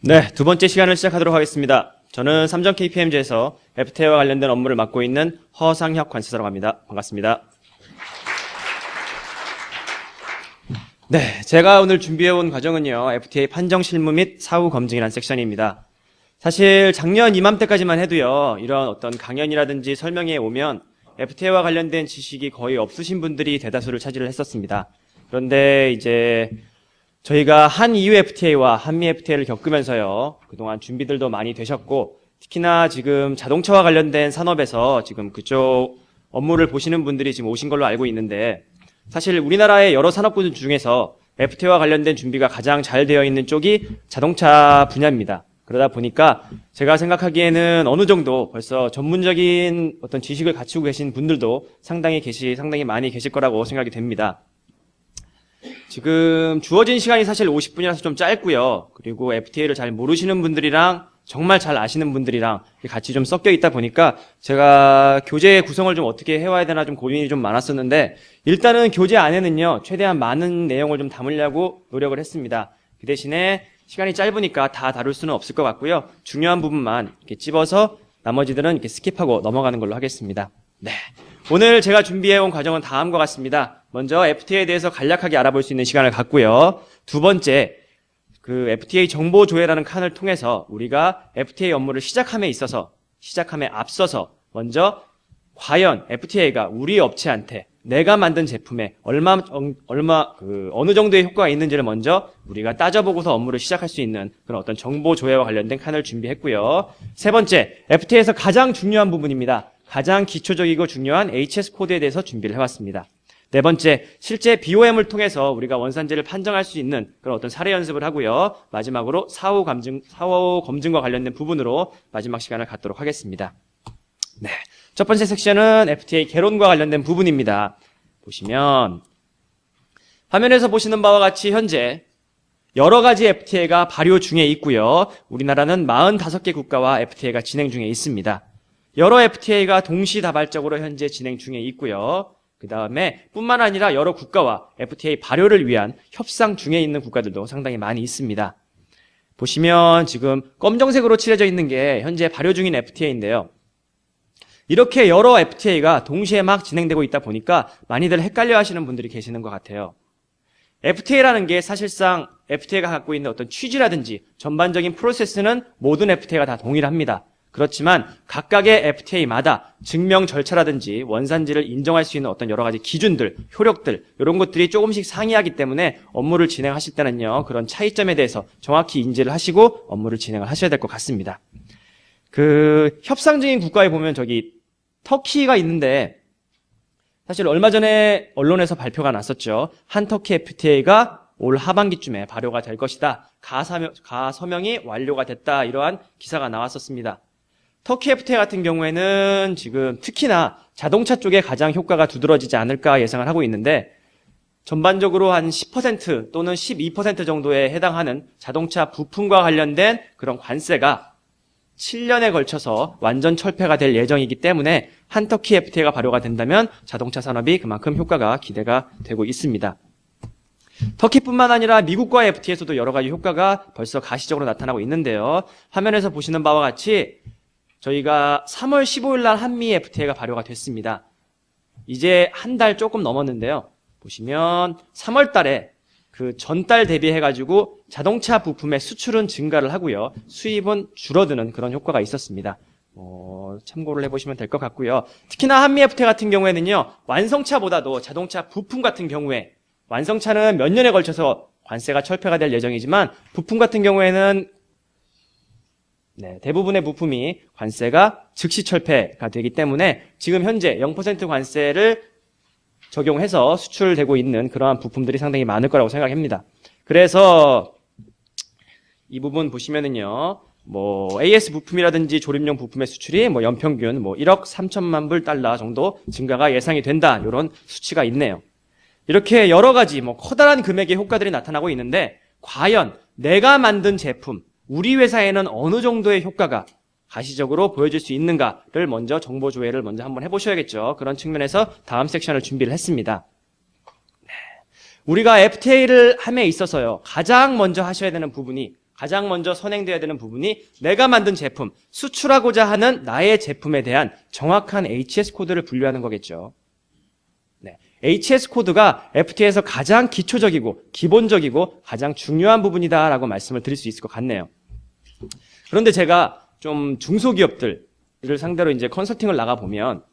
네, 두 번째 시간을 시작하도록 하겠습니다. 저는 삼성 KPMG에서 FTA와 관련된 업무를 맡고 있는 허상혁 관세사라고 합니다. 반갑습니다. 네, 제가 오늘 준비해온 과정은요, FTA 판정 실무 및 사후 검증이라는 섹션입니다. 사실 작년 이맘때까지만 해도요, 이런 어떤 강연이라든지 설명회에 오면 FTA와 관련된 지식이 거의 없으신 분들이 대다수를 차지를 했었습니다. 그런데 이제 저희가 한EU FTA와 한미 FTA를 겪으면서요, 그동안 준비들도 많이 되셨고, 특히나 지금 자동차와 관련된 산업에서 지금 그쪽 업무를 보시는 분들이 지금 오신 걸로 알고 있는데, 사실 우리나라의 여러 산업군 중에서 FTA와 관련된 준비가 가장 잘 되어 있는 쪽이 자동차 분야입니다. 그러다 보니까 제가 생각하기에는 어느 정도 벌써 전문적인 어떤 지식을 갖추고 계신 분들도 상당히 많이 계실 거라고 생각이 됩니다. 지금 주어진 시간이 사실 50분이라서 좀 짧고요. 그리고 FTA를 잘 모르시는 분들이랑 정말 잘 아시는 분들이랑 같이 좀 섞여 있다 보니까 제가 교재 구성을 좀 어떻게 해와야 되나 좀 고민이 좀 많았었는데, 일단은 교재 안에는요, 최대한 많은 내용을 좀 담으려고 노력을 했습니다. 그 대신에 시간이 짧으니까 다 다룰 수는 없을 것 같고요. 중요한 부분만 이렇게 찝어서 나머지들은 이렇게 스킵하고 넘어가는 걸로 하겠습니다. 네. 오늘 제가 준비해온 과정은 다음과 같습니다. 먼저 FTA에 대해서 간략하게 알아볼 수 있는 시간을 갖고요. 두 번째, 그 FTA 정보 조회라는 칸을 통해서 우리가 FTA 업무를 시작함에 앞서서 먼저 과연 FTA가 우리 업체한테 내가 만든 제품에 어느 정도의 효과가 있는지를 먼저 우리가 따져보고서 업무를 시작할 수 있는 그런 어떤 정보 조회와 관련된 칸을 준비했고요. 세 번째, FTA에서 가장 중요한 부분입니다. 가장 기초적이고 중요한 HS 코드에 대해서 준비를 해왔습니다. 네 번째, 실제 BOM을 통해서 우리가 원산지를 판정할 수 있는 그런 어떤 사례 연습을 하고요. 마지막으로 사후 검증과 관련된 부분으로 마지막 시간을 갖도록 하겠습니다. 네. 첫 번째 섹션은 FTA 개론과 관련된 부분입니다. 보시면 화면에서 보시는 바와 같이 현재 여러 가지 FTA가 발효 중에 있고요. 우리나라는 45개 국가와 FTA가 진행 중에 있습니다. 여러 FTA가 동시다발적으로 현재 진행 중에 있고요. 그 다음에 뿐만 아니라 여러 국가와 FTA 발효를 위한 협상 중에 있는 국가들도 상당히 많이 있습니다. 보시면 지금 검정색으로 칠해져 있는 게 현재 발효 중인 FTA인데요. 이렇게 여러 FTA가 동시에 막 진행되고 있다 보니까 많이들 헷갈려 하시는 분들이 계시는 것 같아요. FTA라는 게 사실상 FTA가 갖고 있는 어떤 취지라든지 전반적인 프로세스는 모든 FTA가 다 동일합니다. 그렇지만 각각의 FTA마다 증명 절차라든지 원산지를 인정할 수 있는 어떤 여러 가지 기준들, 효력들, 이런 것들이 조금씩 상이하기 때문에 업무를 진행하실 때는요, 그런 차이점에 대해서 정확히 인지를 하시고 업무를 진행을 하셔야 될 것 같습니다. 그 협상적인 국가에 보면 저기 터키가 있는데, 사실 얼마 전에 언론에서 발표가 났었죠. 한 터키 FTA가 올 하반기쯤에 발효가 될 것이다. 가서명이 완료가 됐다. 이러한 기사가 나왔었습니다. 터키 FTA 같은 경우에는 지금 특히나 자동차 쪽에 가장 효과가 두드러지지 않을까 예상을 하고 있는데, 전반적으로 한 10% 또는 12% 정도에 해당하는 자동차 부품과 관련된 그런 관세가 7년에 걸쳐서 완전 철폐가 될 예정이기 때문에 한 터키 FTA가 발효가 된다면 자동차 산업이 그만큼 효과가 기대가 되고 있습니다. 터키뿐만 아니라 미국과의 FTA에서도 여러 가지 효과가 벌써 가시적으로 나타나고 있는데요. 화면에서 보시는 바와 같이 저희가 3월 15일 날 한미 FTA가 발효가 됐습니다. 이제 한 달 조금 넘었는데요. 보시면 3월 달에 그 전달 대비해가지고 자동차 부품의 수출은 증가를 하고요. 수입은 줄어드는 그런 효과가 있었습니다. 참고를 해보시면 될 것 같고요. 특히나 한미 FTA 같은 경우에는요, 완성차보다도 자동차 부품 같은 경우에, 완성차는 몇 년에 걸쳐서 관세가 철폐가 될 예정이지만 부품 같은 경우에는 대부분의 부품이 관세가 즉시 철폐가 되기 때문에 지금 현재 0% 관세를 적용해서 수출되고 있는 그러한 부품들이 상당히 많을 거라고 생각합니다. 그래서 이 부분 보시면은요, AS 부품이라든지 조립용 부품의 수출이 연평균 1억 3천만 불 달러 정도 증가가 예상이 된다. 이런 수치가 있네요. 이렇게 여러 가지 커다란 금액의 효과들이 나타나고 있는데, 과연 내가 만든 제품, 우리 회사에는 어느 정도의 효과가 가시적으로 보여줄 수 있는가를 먼저 정보 조회를 먼저 한번 해보셔야겠죠. 그런 측면에서 다음 섹션을 준비를 했습니다. 우리가 FTA를 함에 있어서요, 가장 먼저 하셔야 되는 부분이 가장 먼저 선행돼야 되는 부분이 내가 만든 제품, 수출하고자 하는 나의 제품에 대한 정확한 HS 코드를 분류하는 거겠죠. 네. HS 코드가 FTA에서 가장 기초적이고 기본적이고 가장 중요한 부분이다라고 말씀을 드릴 수 있을 것 같네요. 그런데 제가 좀 중소기업들을 상대로 이제 컨설팅을 나가보면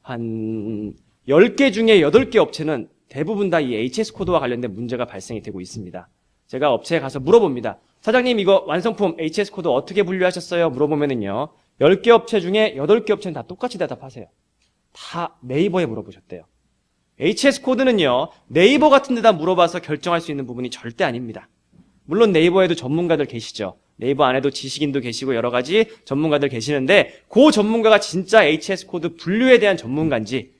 한 10개 중에 8개 업체는 대부분 다 이 HS 코드와 관련된 문제가 발생이 되고 있습니다. 제가 업체에 가서 물어봅니다. 사장님 이거 완성품 HS 코드 어떻게 분류하셨어요? 물어보면은요. 10개 업체 중에 8개 업체는 다 똑같이 대답하세요. 다 네이버에 물어보셨대요. HS 코드는요. 네이버 같은 데다 물어봐서 결정할 수 있는 부분이 절대 아닙니다. 물론 네이버에도 전문가들 계시죠. 네이버 안에도 지식인도 계시고 여러 가지 전문가들 계시는데 그 전문가가 진짜 HS 코드 분류에 대한 전문가인지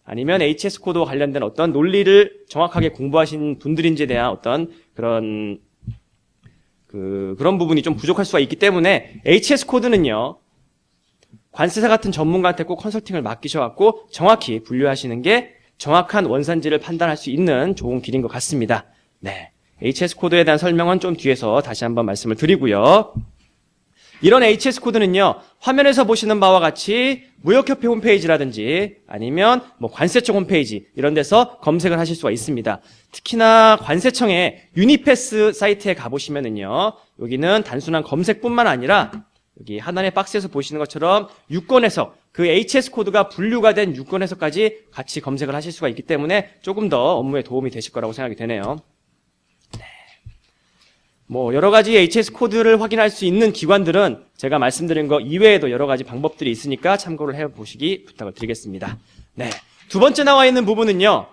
아니면 HS 코드와 관련된 어떤 논리를 정확하게 공부하신 분들인지에 대한 어떤 그런 부분이 좀 부족할 수가 있기 때문에 HS 코드는요. 관세사 같은 전문가한테 꼭 컨설팅을 맡기셔갖고 정확히 분류하시는 게 정확한 원산지를 판단할 수 있는 좋은 길인 것 같습니다. 네. HS 코드에 대한 설명은 좀 뒤에서 다시 한번 말씀을 드리고요. 이런 HS 코드는요, 화면에서 보시는 바와 같이 무역협회 홈페이지라든지 아니면 뭐 관세청 홈페이지 이런 데서 검색을 하실 수가 있습니다. 특히나 관세청의 유니패스 사이트에 가보시면은요, 여기는 단순한 검색뿐만 아니라 여기 하단의 박스에서 보시는 것처럼 유권 해석, 그 HS 코드가 분류가 된 유권 해석까지 같이 검색을 하실 수가 있기 때문에 조금 더 업무에 도움이 되실 거라고 생각이 되네요. 뭐 여러 가지 HS 코드를 확인할 수 있는 기관들은 제가 말씀드린 거 이외에도 여러 가지 방법들이 있으니까 참고를 해보시기 부탁을 드리겠습니다. 네, 두 번째 나와 있는 부분은요.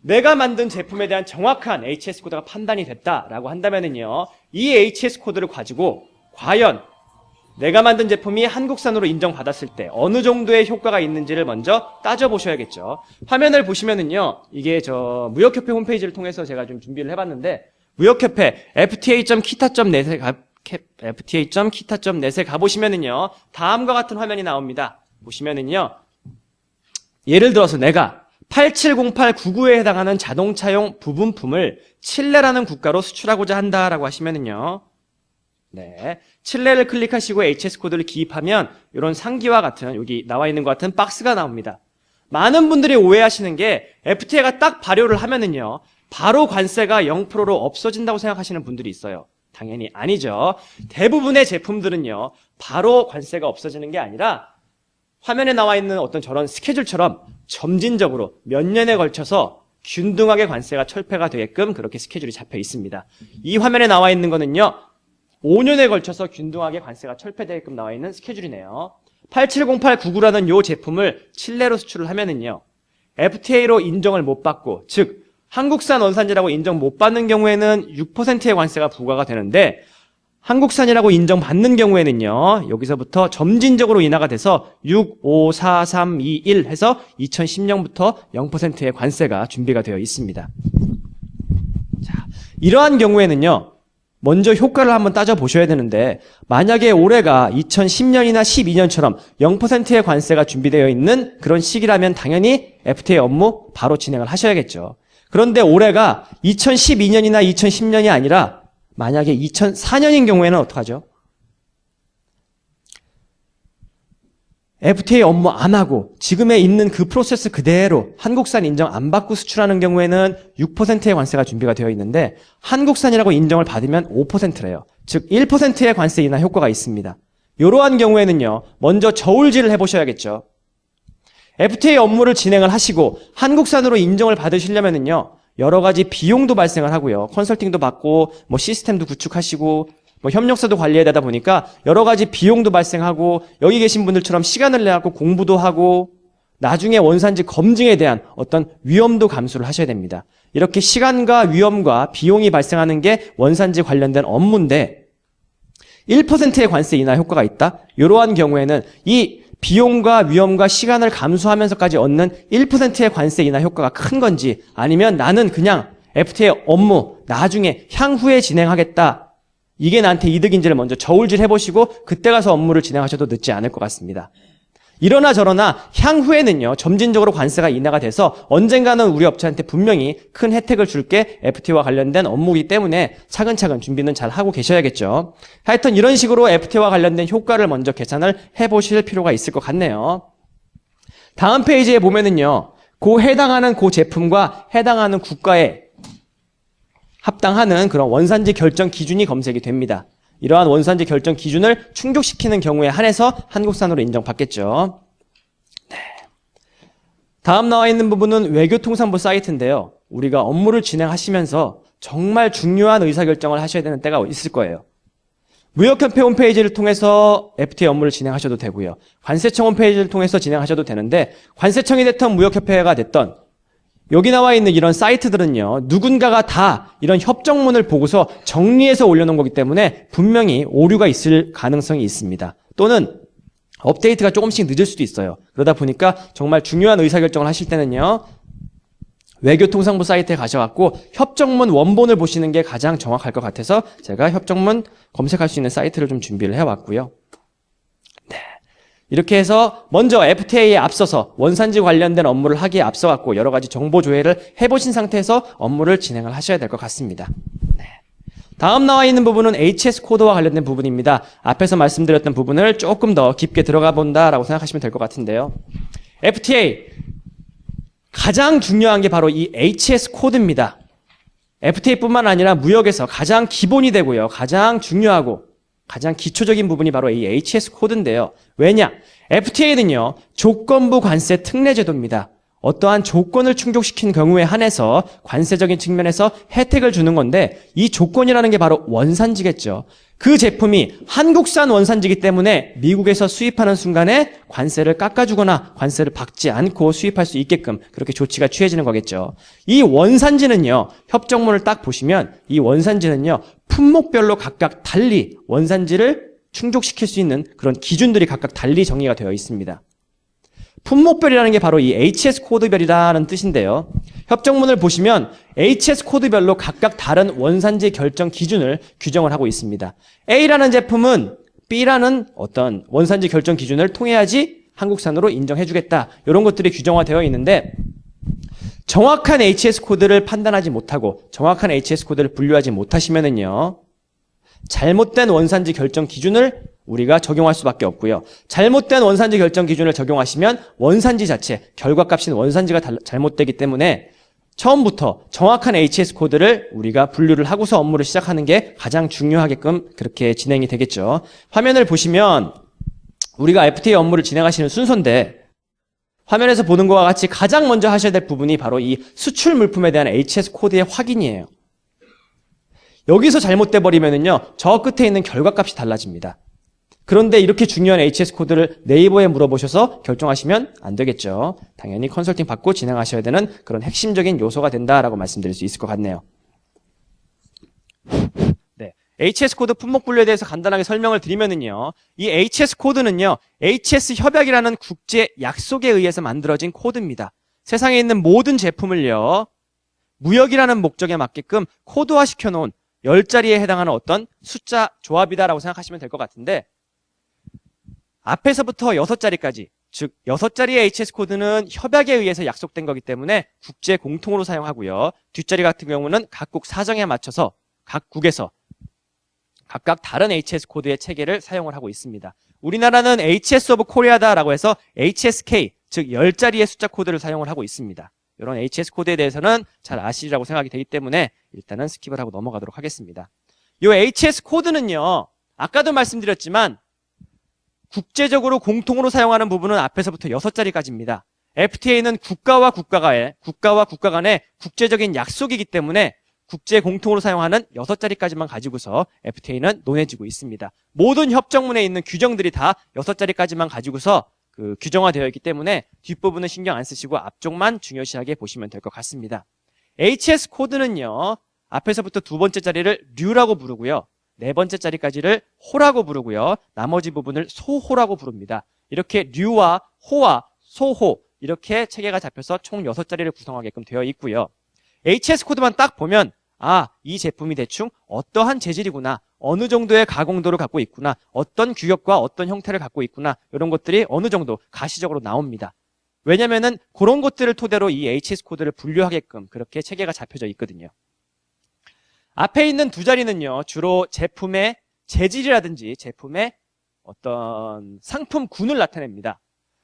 내가 만든 제품에 대한 정확한 HS 코드가 판단이 됐다라고 한다면은요. 이 HS 코드를 가지고 과연 내가 만든 제품이 한국산으로 인정받았을 때 어느 정도의 효과가 있는지를 먼저 따져보셔야겠죠. 화면을 보시면은요. 이게 저 무역협회 홈페이지를 통해서 제가 좀 준비를 해봤는데 무역협회 fta.kita.net에 가보시면은요. 다음과 같은 화면이 나옵니다. 보시면은요. 예를 들어서 내가 870899에 해당하는 자동차용 부분품을 칠레라는 국가로 수출하고자 한다라고 하시면은요. 네. 칠레를 클릭하시고 HS 코드를 기입하면 이런 상기와 같은 여기 나와 있는 것 같은 박스가 나옵니다. 많은 분들이 오해하시는 게 FTA가 딱 발효를 하면은요. 바로 관세가 0%로 없어진다고 생각하시는 분들이 있어요. 당연히 아니죠. 대부분의 제품들은요. 바로 관세가 없어지는 게 아니라 화면에 나와 있는 어떤 저런 스케줄처럼 점진적으로 몇 년에 걸쳐서 균등하게 관세가 철폐가 되게끔 그렇게 스케줄이 잡혀 있습니다. 이 화면에 나와 있는 거는요. 5년에 걸쳐서 균등하게 관세가 철폐되게끔 나와 있는 스케줄이네요. 870899라는 요 제품을 칠레로 수출을 하면은요. FTA로 인정을 못 받고 즉 한국산 원산지라고 인정 못 받는 경우에는 6%의 관세가 부과가 되는데 한국산이라고 인정받는 경우에는요. 여기서부터 점진적으로 인하가 돼서 6, 5, 4, 3, 2, 1 해서 2010년부터 0%의 관세가 준비가 되어 있습니다. 자, 이러한 경우에는요. 먼저 효과를 한번 따져보셔야 되는데 만약에 올해가 2010년이나 12년처럼 0%의 관세가 준비되어 있는 그런 시기라면 당연히 FTA 업무 바로 진행을 하셔야겠죠. 그런데 올해가 2012년이나 2010년이 아니라 만약에 2004년인 경우에는 어떡하죠? FTA 업무 안 하고 지금에 있는 그 프로세스 그대로 한국산 인정 안 받고 수출하는 경우에는 6%의 관세가 준비가 되어 있는데 한국산이라고 인정을 받으면 5%래요. 즉 1%의 관세 인하 효과가 있습니다. 이러한 경우에는요. 먼저 저울질을 해보셔야겠죠. FTA 업무를 진행을 하시고 한국산으로 인정을 받으시려면은요. 여러 가지 비용도 발생을 하고요. 컨설팅도 받고 뭐 시스템도 구축하시고 뭐 협력사도 관리해야 되다 보니까 여러 가지 비용도 발생하고 여기 계신 분들처럼 시간을 내갖고 공부도 하고 나중에 원산지 검증에 대한 어떤 위험도 감수를 하셔야 됩니다. 이렇게 시간과 위험과 비용이 발생하는 게 원산지 관련된 업무인데 1%의 관세 인하 효과가 있다? 이러한 경우에는 이 비용과 위험과 시간을 감수하면서까지 얻는 1%의 관세 인하 효과가 큰 건지 아니면 나는 그냥 FTA 업무 나중에 향후에 진행하겠다. 이게 나한테 이득인지를 먼저 저울질 해보시고 그때 가서 업무를 진행하셔도 늦지 않을 것 같습니다. 이러나 저러나 향후에는요, 점진적으로 관세가 인하가 돼서 언젠가는 우리 업체한테 분명히 큰 혜택을 줄 게 FTA와 관련된 업무이기 때문에 차근차근 준비는 잘 하고 계셔야겠죠. 하여튼 이런 식으로 FTA와 관련된 효과를 먼저 계산을 해보실 필요가 있을 것 같네요. 다음 페이지에 보면은요, 해당하는 제품과 해당하는 국가에 합당하는 그런 원산지 결정 기준이 검색이 됩니다. 이러한 원산지 결정 기준을 충족시키는 경우에 한해서 한국산으로 인정받겠죠. 네. 다음 나와 있는 부분은 외교통상부 사이트인데요. 우리가 업무를 진행하시면서 정말 중요한 의사결정을 하셔야 되는 때가 있을 거예요. 무역협회 홈페이지를 통해서 FTA 업무를 진행하셔도 되고요. 관세청 홈페이지를 통해서 진행하셔도 되는데, 관세청이 됐던 무역협회가 됐던 여기 나와 있는 이런 사이트들은요, 누군가가 다 이런 협정문을 보고서 정리해서 올려놓은 거기 때문에 분명히 오류가 있을 가능성이 있습니다. 또는 업데이트가 조금씩 늦을 수도 있어요. 그러다 보니까 정말 중요한 의사결정을 하실 때는요, 외교통상부 사이트에 가셔갖고 협정문 원본을 보시는 게 가장 정확할 것 같아서 제가 협정문 검색할 수 있는 사이트를 좀 준비를 해왔고요. 네. 이렇게 해서 먼저 FTA에 앞서서 원산지 관련된 업무를 하기에 앞서갖고 여러 가지 정보 조회를 해보신 상태에서 업무를 진행을 하셔야 될 것 같습니다. 네. 다음 나와 있는 부분은 HS 코드와 관련된 부분입니다. 앞에서 말씀드렸던 부분을 조금 더 깊게 들어가 본다라고 생각하시면 될 것 같은데요. FTA 가장 중요한 게 바로 이 HS 코드입니다. FTA뿐만 아니라 무역에서 가장 기본이 되고요. 가장 중요하고 가장 기초적인 부분이 바로 이 HS 코드인데요. 왜냐? FTA는요, 조건부 관세 특례 제도입니다. 어떠한 조건을 충족시킨 경우에 한해서 관세적인 측면에서 혜택을 주는 건데, 이 조건이라는 게 바로 원산지겠죠. 그 제품이 한국산 원산지이기 때문에 미국에서 수입하는 순간에 관세를 깎아주거나 관세를 받지 않고 수입할 수 있게끔 그렇게 조치가 취해지는 거겠죠. 이 원산지는요, 협정문을 딱 보시면 이 원산지는요, 품목별로 각각 달리 원산지를 충족시킬 수 있는 그런 기준들이 각각 달리 정의가 되어 있습니다. 품목별이라는 게 바로 이 HS 코드별이라는 뜻인데요. 협정문을 보시면 HS 코드별로 각각 다른 원산지 결정 기준을 규정을 하고 있습니다. A라는 제품은 B라는 어떤 원산지 결정 기준을 통해야지 한국산으로 인정해주겠다. 이런 것들이 규정화되어 있는데, 정확한 HS 코드를 판단하지 못하고 정확한 HS 코드를 분류하지 못하시면은요, 잘못된 원산지 결정 기준을 우리가 적용할 수밖에 없고요. 잘못된 원산지 결정 기준을 적용하시면 원산지 자체, 결과값인 원산지가 잘못되기 때문에 처음부터 정확한 HS 코드를 우리가 분류를 하고서 업무를 시작하는 게 가장 중요하게끔 그렇게 진행이 되겠죠. 화면을 보시면 우리가 FTA 업무를 진행하시는 순서인데, 화면에서 보는 것과 같이 가장 먼저 하셔야 될 부분이 바로 이 수출 물품에 대한 HS 코드의 확인이에요. 여기서 잘못돼 버리면은요, 저 끝에 있는 결과값이 달라집니다. 그런데 이렇게 중요한 HS 코드를 네이버에 물어보셔서 결정하시면 안 되겠죠. 당연히 컨설팅 받고 진행하셔야 되는 그런 핵심적인 요소가 된다라고 말씀드릴 수 있을 것 같네요. 네, HS 코드 품목 분류에 대해서 간단하게 설명을 드리면은요, 이 HS 코드는요, HS 협약이라는 국제 약속에 의해서 만들어진 코드입니다. 세상에 있는 모든 제품을요, 무역이라는 목적에 맞게끔 코드화 시켜놓은 10자리에 해당하는 어떤 숫자 조합이다라고 생각하시면 될 것 같은데, 앞에서부터 6자리까지, 즉 6자리의 HS 코드는 협약에 의해서 약속된 거기 때문에 국제 공통으로 사용하고요. 뒷자리 같은 경우는 각국 사정에 맞춰서 각국에서 각각 다른 HS 코드의 체계를 사용을 하고 있습니다. 우리나라는 HS 오브 코리아다라고 해서 HSK, 즉 10자리의 숫자 코드를 사용을 하고 있습니다. 이런 HS 코드에 대해서는 잘 아시리라고 생각이 되기 때문에 일단은 스킵을 하고 넘어가도록 하겠습니다. 이 HS 코드는요, 아까도 말씀드렸지만 국제적으로 공통으로 사용하는 부분은 앞에서부터 6자리까지입니다. FTA는 국가와 국가 간의 국제적인 약속이기 때문에 국제 공통으로 사용하는 6자리까지만 가지고서 FTA는 논해지고 있습니다. 모든 협정문에 있는 규정들이 다 6자리까지만 가지고서 규정화되어 있기 때문에 뒷부분은 신경 안 쓰시고 앞쪽만 중요시하게 보시면 될 것 같습니다. HS 코드는요, 앞에서부터 두 번째 자리를 류라고 부르고요. 네 번째 자리까지를 호라고 부르고요. 나머지 부분을 소호라고 부릅니다. 이렇게 류와 호와 소호, 이렇게 체계가 잡혀서 총 6자리를 구성하게끔 되어 있고요. HS 코드만 딱 보면, 아, 이 제품이 대충 어떠한 재질이구나, 어느 정도의 가공도를 갖고 있구나, 어떤 규격과 어떤 형태를 갖고 있구나, 이런 것들이 어느 정도 가시적으로 나옵니다. 왜냐면은 그런 것들을 토대로 이 HS 코드를 분류하게끔 그렇게 체계가 잡혀져 있거든요. 앞에 있는 두 자리는요, 주로 제품의 재질이라든지 제품의 어떤 상품군을 나타냅니다.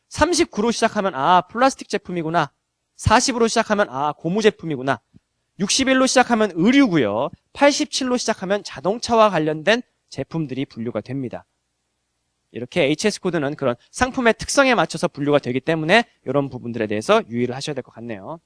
39로 시작하면 플라스틱 제품이구나, 40으로 시작하면 고무 제품이구나, 61로 시작하면 의류고요, 87로 시작하면 자동차와 관련된 제품들이 분류가 됩니다. 이렇게 HS 코드는 그런 상품의 특성에 맞춰서 분류가 되기 때문에 이런 부분들에 대해서 유의를 하셔야 될 것 같네요.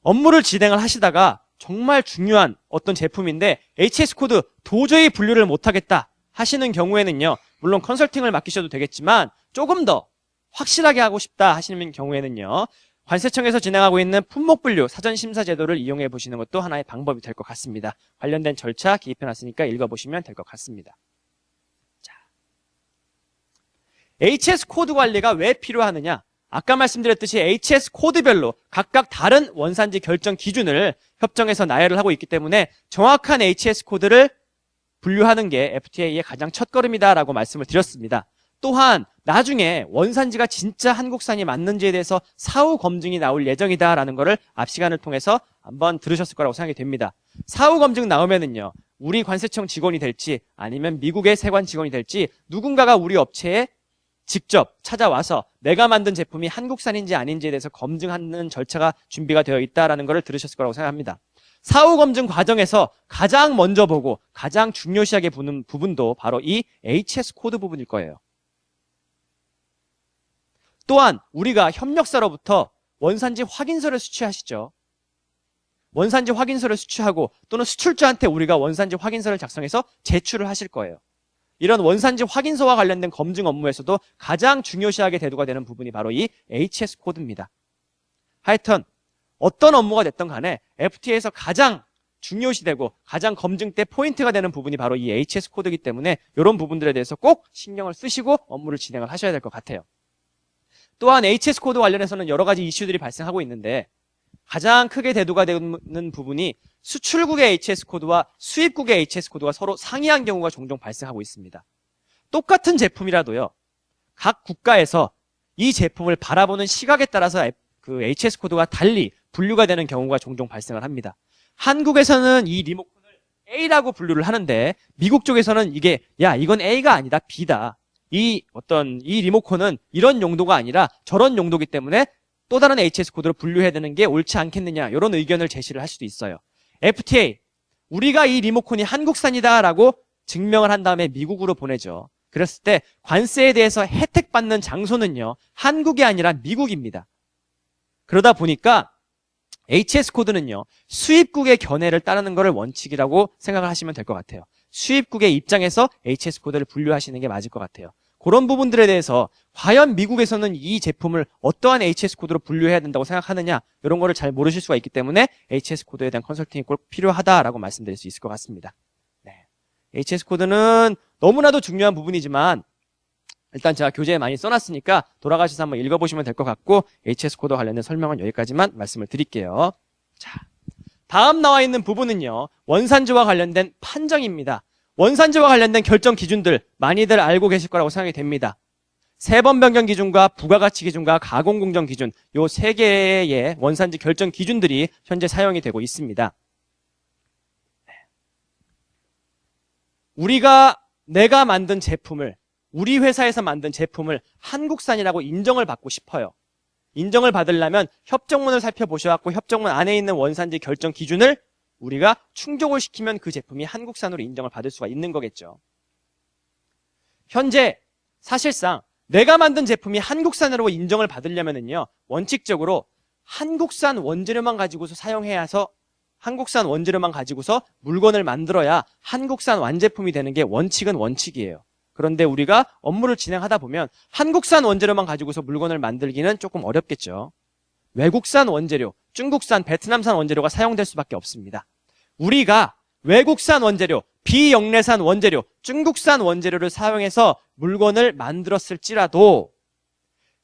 업무를 진행을 하시다가 정말 중요한 어떤 제품인데 HS 코드 도저히 분류를 못하겠다 하시는 경우에는요, 물론 컨설팅을 맡기셔도 되겠지만 조금 더 확실하게 하고 싶다 하시는 경우에는요, 관세청에서 진행하고 있는 품목분류 사전심사 제도를 이용해 보시는 것도 하나의 방법이 될 것 같습니다. 관련된 절차 기입해 놨으니까 읽어보시면 될 것 같습니다. 자, HS 코드 관리가 왜 필요하느냐? 아까 말씀드렸듯이 HS 코드별로 각각 다른 원산지 결정 기준을 협정에서 나열을 하고 있기 때문에 정확한 HS 코드를 분류하는 게 FTA의 가장 첫걸음이다라고 말씀을 드렸습니다. 또한 나중에 원산지가 진짜 한국산이 맞는지에 대해서 사후 검증이 나올 예정이다라는 거를 앞 시간을 통해서 한번 들으셨을 거라고 생각이 됩니다. 사후 검증 나오면은요, 우리 관세청 직원이 될지 아니면 미국의 세관 직원이 될지 누군가가 우리 업체에 직접 찾아와서 내가 만든 제품이 한국산인지 아닌지에 대해서 검증하는 절차가 준비가 되어 있다라는 것을 들으셨을 거라고 생각합니다. 사후 검증 과정에서 가장 먼저 보고 가장 중요시하게 보는 부분도 바로 이 HS 코드 부분일 거예요. 또한 우리가 협력사로부터 원산지 확인서를 수취하시죠. 원산지 확인서를 수취하고 또는 수출자한테 우리가 원산지 확인서를 작성해서 제출을 하실 거예요. 이런 원산지 확인서와 관련된 검증 업무에서도 가장 중요시하게 대두가 되는 부분이 바로 이 HS 코드입니다. 하여튼 어떤 업무가 됐든 간에 FTA에서 가장 중요시되고 가장 검증 때 포인트가 되는 부분이 바로 이 HS 코드이기 때문에 이런 부분들에 대해서 꼭 신경을 쓰시고 업무를 진행을 하셔야 될 것 같아요. 또한 HS 코드 관련해서는 여러 가지 이슈들이 발생하고 있는데 가장 크게 대두가 되는 부분이 수출국의 HS 코드와 수입국의 HS 코드가 서로 상이한 경우가 종종 발생하고 있습니다. 똑같은 제품이라도요, 각 국가에서 이 제품을 바라보는 시각에 따라서 그 HS 코드가 달리 분류가 되는 경우가 종종 발생을 합니다. 한국에서는 이 리모컨을 A라고 분류를 하는데 미국 쪽에서는 이건 A가 아니다, B다. 이 리모컨은 이런 용도가 아니라 저런 용도이기 때문에 또 다른 HS 코드로 분류해야 되는 게 옳지 않겠느냐, 이런 의견을 제시를 할 수도 있어요. FTA, 우리가 이 리모컨이 한국산이다라고 증명을 한 다음에 미국으로 보내죠. 그랬을 때 관세에 대해서 혜택받는 장소는요, 한국이 아니라 미국입니다. 그러다 보니까 HS 코드는요, 수입국의 견해를 따르는 것을 원칙이라고 생각을 하시면 될 것 같아요. 수입국의 입장에서 HS 코드를 분류하시는 게 맞을 것 같아요. 그런 부분들에 대해서 과연 미국에서는 이 제품을 어떠한 HS 코드로 분류해야 된다고 생각하느냐, 이런 거를 잘 모르실 수가 있기 때문에 HS 코드에 대한 컨설팅이 꼭 필요하다라고 말씀드릴 수 있을 것 같습니다. 네. HS 코드는 너무나도 중요한 부분이지만 일단 제가 교재에 많이 써놨으니까 돌아가셔서 한번 읽어보시면 될 것 같고, HS 코드와 관련된 설명은 여기까지만 말씀을 드릴게요. 자, 다음 나와 있는 부분은요, 원산지와 관련된 판정입니다. 원산지와 관련된 결정 기준들 많이들 알고 계실 거라고 생각이 됩니다. 세번 변경 기준과 부가가치 기준과 가공공정 기준, 요 세 개의 원산지 결정 기준들이 현재 사용이 되고 있습니다. 내가 만든 제품을, 우리 회사에서 만든 제품을 한국산이라고 인정을 받고 싶어요. 인정을 받으려면 협정문을 살펴보셔갖고 협정문 안에 있는 원산지 결정 기준을 우리가 충족을 시키면 그 제품이 한국산으로 인정을 받을 수가 있는 거겠죠. 현재 사실상 내가 만든 제품이 한국산으로 인정을 받으려면은요, 원칙적으로 한국산 원재료만 가지고서 한국산 원재료만 가지고서 물건을 만들어야 한국산 완제품이 되는 게 원칙이에요. 그런데 우리가 업무를 진행하다 보면 한국산 원재료만 가지고서 물건을 만들기는 조금 어렵겠죠. 외국산 원재료, 중국산, 베트남산 원재료가 사용될 수밖에 없습니다. 우리가 외국산 원재료, 비영내산 원재료, 중국산 원재료를 사용해서 물건을 만들었을지라도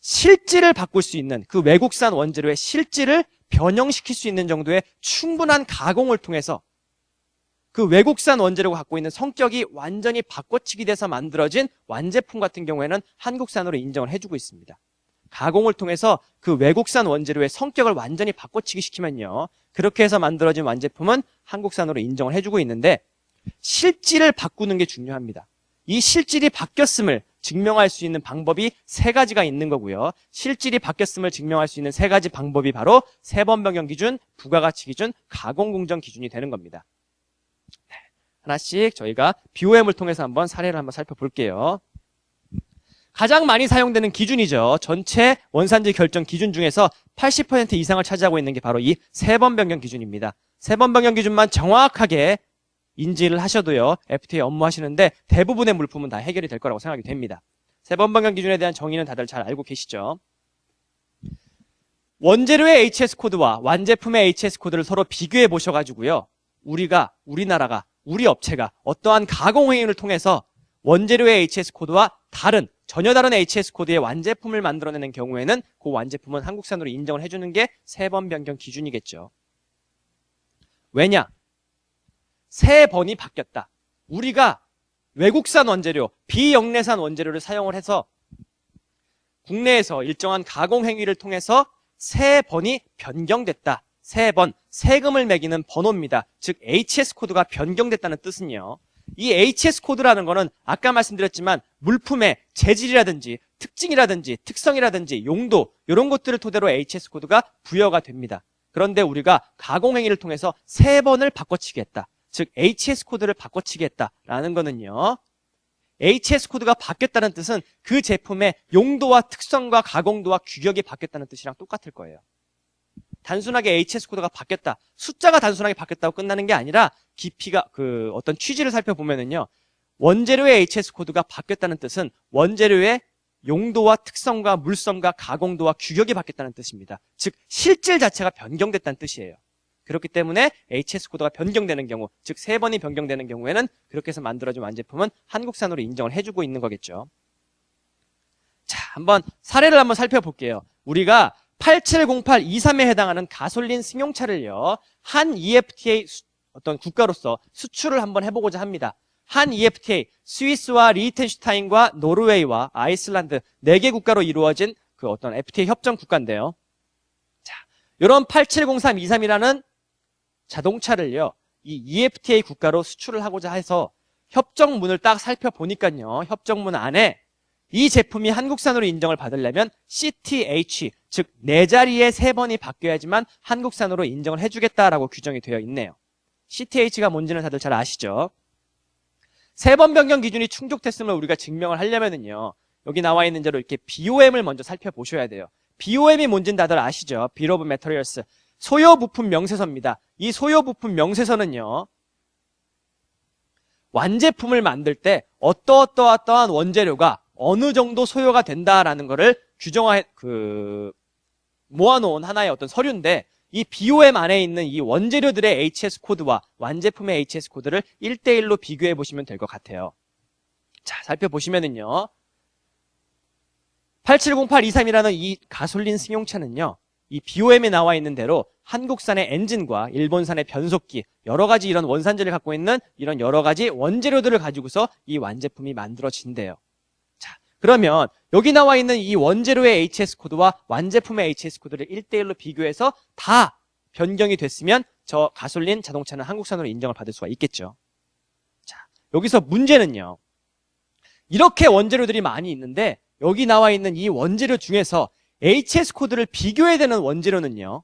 실질을 바꿀 수 있는 그 외국산 원재료의 실질을 변형시킬 수 있는 정도의 충분한 가공을 통해서 그 외국산 원재료가 갖고 있는 성격이 완전히 바꿔치기 돼서 만들어진 완제품 같은 경우에는 한국산으로 인정을 해주고 있습니다. 가공을 통해서 그 외국산 원재료의 성격을 완전히 바꿔치기 시키면요, 그렇게 해서 만들어진 완제품은 한국산으로 인정을 해주고 있는데, 실질을 바꾸는 게 중요합니다. 이 실질이 바뀌었음을 증명할 수 있는 방법이 세 가지가 있는 거고요. 실질이 바뀌었음을 증명할 수 있는 세 가지 방법이 바로 세번 변경 기준, 부가가치 기준, 가공공정 기준이 되는 겁니다. 네, 하나씩 저희가 BOM을 통해서 한번 사례를 한번 살펴볼게요. 가장 많이 사용되는 기준이죠. 전체 원산지 결정 기준 중에서 80% 이상을 차지하고 있는 게 바로 이 세 번 변경 기준입니다. 세 번 변경 기준만 정확하게 인지를 하셔도요, FTA 업무하시는데 대부분의 물품은 다 해결이 될 거라고 생각이 됩니다. 세 번 변경 기준에 대한 정의는 다들 잘 알고 계시죠? 원재료의 HS 코드와 완제품의 HS 코드를 서로 비교해 보셔가지고요, 우리나라가, 우리 업체가 어떠한 가공 행위를 통해서 원재료의 HS 코드와 전혀 다른 HS 코드의 완제품을 만들어내는 경우에는 그 완제품은 한국산으로 인정을 해주는 게 세 번 변경 기준이겠죠. 왜냐? 세 번이 바뀌었다. 우리가 외국산 원재료, 비영내산 원재료를 사용을 해서 국내에서 일정한 가공 행위를 통해서 세 번이 변경됐다. 세 번, 세금을 매기는 번호입니다. 즉 HS 코드가 변경됐다는 뜻은요, 이 HS 코드라는 거는 아까 말씀드렸지만 물품의 재질이라든지 특징이라든지 특성이라든지 용도, 이런 것들을 토대로 HS 코드가 부여가 됩니다. 그런데 우리가 가공 행위를 통해서 세 번을 바꿔치기 했다. 즉 HS 코드를 바꿔치기 했다라는 거는요, HS 코드가 바뀌었다는 뜻은 그 제품의 용도와 특성과 가공도와 규격이 바뀌었다는 뜻이랑 똑같을 거예요. 단순하게 HS 코드가 바뀌었다, 숫자가 단순하게 바뀌었다고 끝나는 게 아니라 깊이가, 어떤 취지를 살펴보면은요, 원재료의 HS 코드가 바뀌었다는 뜻은 원재료의 용도와 특성과 물성과 가공도와 규격이 바뀌었다는 뜻입니다. 즉 실질 자체가 변경됐다는 뜻이에요. 그렇기 때문에 HS 코드가 변경되는 경우, 즉 세 번이 변경되는 경우에는 그렇게 해서 만들어진 완제품은 한국산으로 인정을 해주고 있는 거겠죠. 자, 한번 사례를 한번 살펴볼게요. 우리가 870823에 해당하는 가솔린 승용차를요, 한 EFTA 어떤 국가로서 수출을 한번 해보고자 합니다. 한 EFTA, 스위스와 리히텐슈타인과 노르웨이와 아이슬란드 4개 국가로 이루어진 그 어떤 FTA 협정 국가인데요. 자, 이런 870323이라는 자동차를요, 이 EFTA 국가로 수출을 하고자 해서 협정문을 딱 살펴보니까요, 협정문 안에 이 제품이 한국산으로 인정을 받으려면 CTH, 즉 네 자리에 세 번이 바뀌어야지만 한국산으로 인정을 해주겠다라고 규정이 되어 있네요. CTH가 뭔지는 다들 잘 아시죠? 세 번 변경 기준이 충족됐음을 우리가 증명을 하려면은요, 여기 나와 있는 대로 이렇게 BOM을 먼저 살펴보셔야 돼요. BOM이 뭔지는 다들 아시죠? Bill of Materials. 소요 부품 명세서입니다. 이 소요 부품 명세서는요, 완제품을 만들 때 어떠한 원재료가 어느 정도 소요가 된다라는 거를 모아놓은 하나의 어떤 서류인데, 이 BOM 안에 있는 이 원재료들의 HS 코드와 완제품의 HS 코드를 1대1로 비교해 보시면 될 것 같아요. 자, 살펴보시면은요, 870823이라는 이 가솔린 승용차는요, 이 BOM에 나와 있는 대로 한국산의 엔진과 일본산의 변속기, 여러 가지 이런 원산지를 갖고 있는 이런 여러 가지 원재료들을 가지고서 이 완제품이 만들어진대요. 자, 그러면 여기 나와 있는 이 원재료의 HS 코드와 완제품의 HS 코드를 1대1로 비교해서 다 변경이 됐으면 저 가솔린 자동차는 한국산으로 인정을 받을 수가 있겠죠. 자, 여기서 문제는요, 이렇게 원재료들이 많이 있는데 여기 나와 있는 이 원재료 중에서 HS 코드를 비교해야 되는 원재료는요,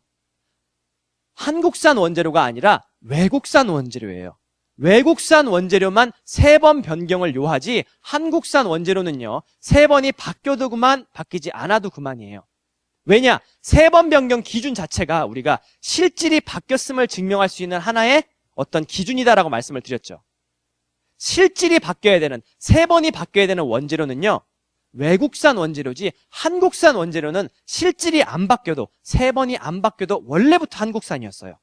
한국산 원재료가 아니라 외국산 원재료예요. 외국산 원재료만 세 번 변경을 요하지 한국산 원재료는요, 세 번이 바뀌어도 그만, 바뀌지 않아도 그만이에요. 왜냐? 세 번 변경 기준 자체가 우리가 실질이 바뀌었음을 증명할 수 있는 하나의 어떤 기준이다라고 말씀을 드렸죠. 실질이 바뀌어야 되는, 세 번이 바뀌어야 되는 원재료는요, 외국산 원재료지 한국산 원재료는 실질이 안 바뀌어도, 세 번이 안 바뀌어도 원래부터 한국산이었어요.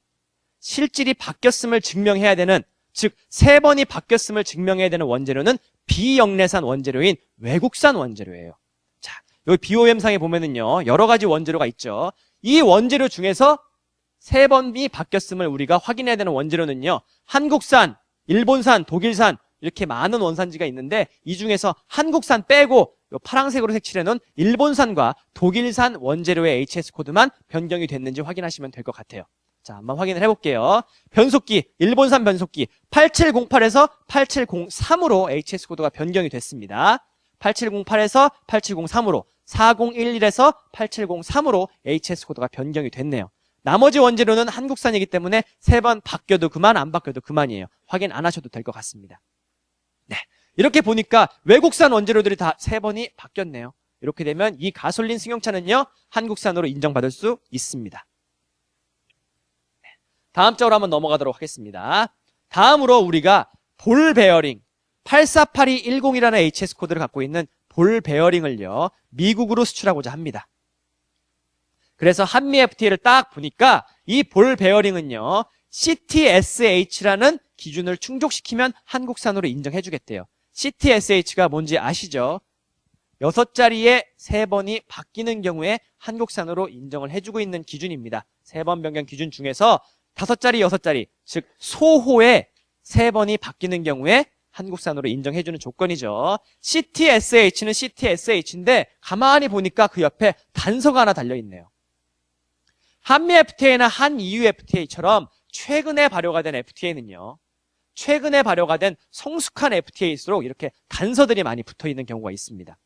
실질이 바뀌었음을 증명해야 되는, 즉 세 번이 바뀌었음을 증명해야 되는 원재료는 비영내산 원재료인 외국산 원재료예요. 자, 여기 BOM상에 보면은요, 여러 가지 원재료가 있죠. 이 원재료 중에서 세 번이 바뀌었음을 우리가 확인해야 되는 원재료는요, 한국산, 일본산, 독일산 이렇게 많은 원산지가 있는데 이 중에서 한국산 빼고 요 파란색으로 색칠해놓은 일본산과 독일산 원재료의 HS 코드만 변경이 됐는지 확인하시면 될 것 같아요. 자, 한번 확인을 해볼게요. 변속기, 일본산 변속기 8708에서 8703으로 HS 코드가 변경이 됐습니다. 8708에서 8703으로, 4011에서 8703으로 HS 코드가 변경이 됐네요. 나머지 원재료는 한국산이기 때문에 3번 바뀌어도 그만, 안 바뀌어도 그만이에요. 확인 안 하셔도 될 것 같습니다. 네, 이렇게 보니까 외국산 원재료들이 다 3번이 바뀌었네요. 이렇게 되면 이 가솔린 승용차는요, 한국산으로 인정받을 수 있습니다. 다음 쪽으로 한번 넘어가도록 하겠습니다. 다음으로 우리가 볼 베어링 848210이라는 HS 코드를 갖고 있는 볼 베어링을요, 미국으로 수출하고자 합니다. 그래서 한미 FTA를 딱 보니까 이 볼 베어링은요, CTSH라는 기준을 충족시키면 한국산으로 인정해주겠대요. CTSH가 뭔지 아시죠? 6자리에 3번이 바뀌는 경우에 한국산으로 인정을 해주고 있는 기준입니다. 3번 변경 기준 중에서 5자리, 6자리, 즉 소호에 3번이 바뀌는 경우에 한국산으로 인정해주는 조건이죠. CTSH는 CTSH인데 가만히 보니까 그 옆에 단서가 하나 달려있네요. 한미 FTA나 한 EU FTA처럼 최근에 발효가 된 FTA는요, 최근에 발효가 된 성숙한 FTA일수록 이렇게 단서들이 많이 붙어있는 경우가 있습니다.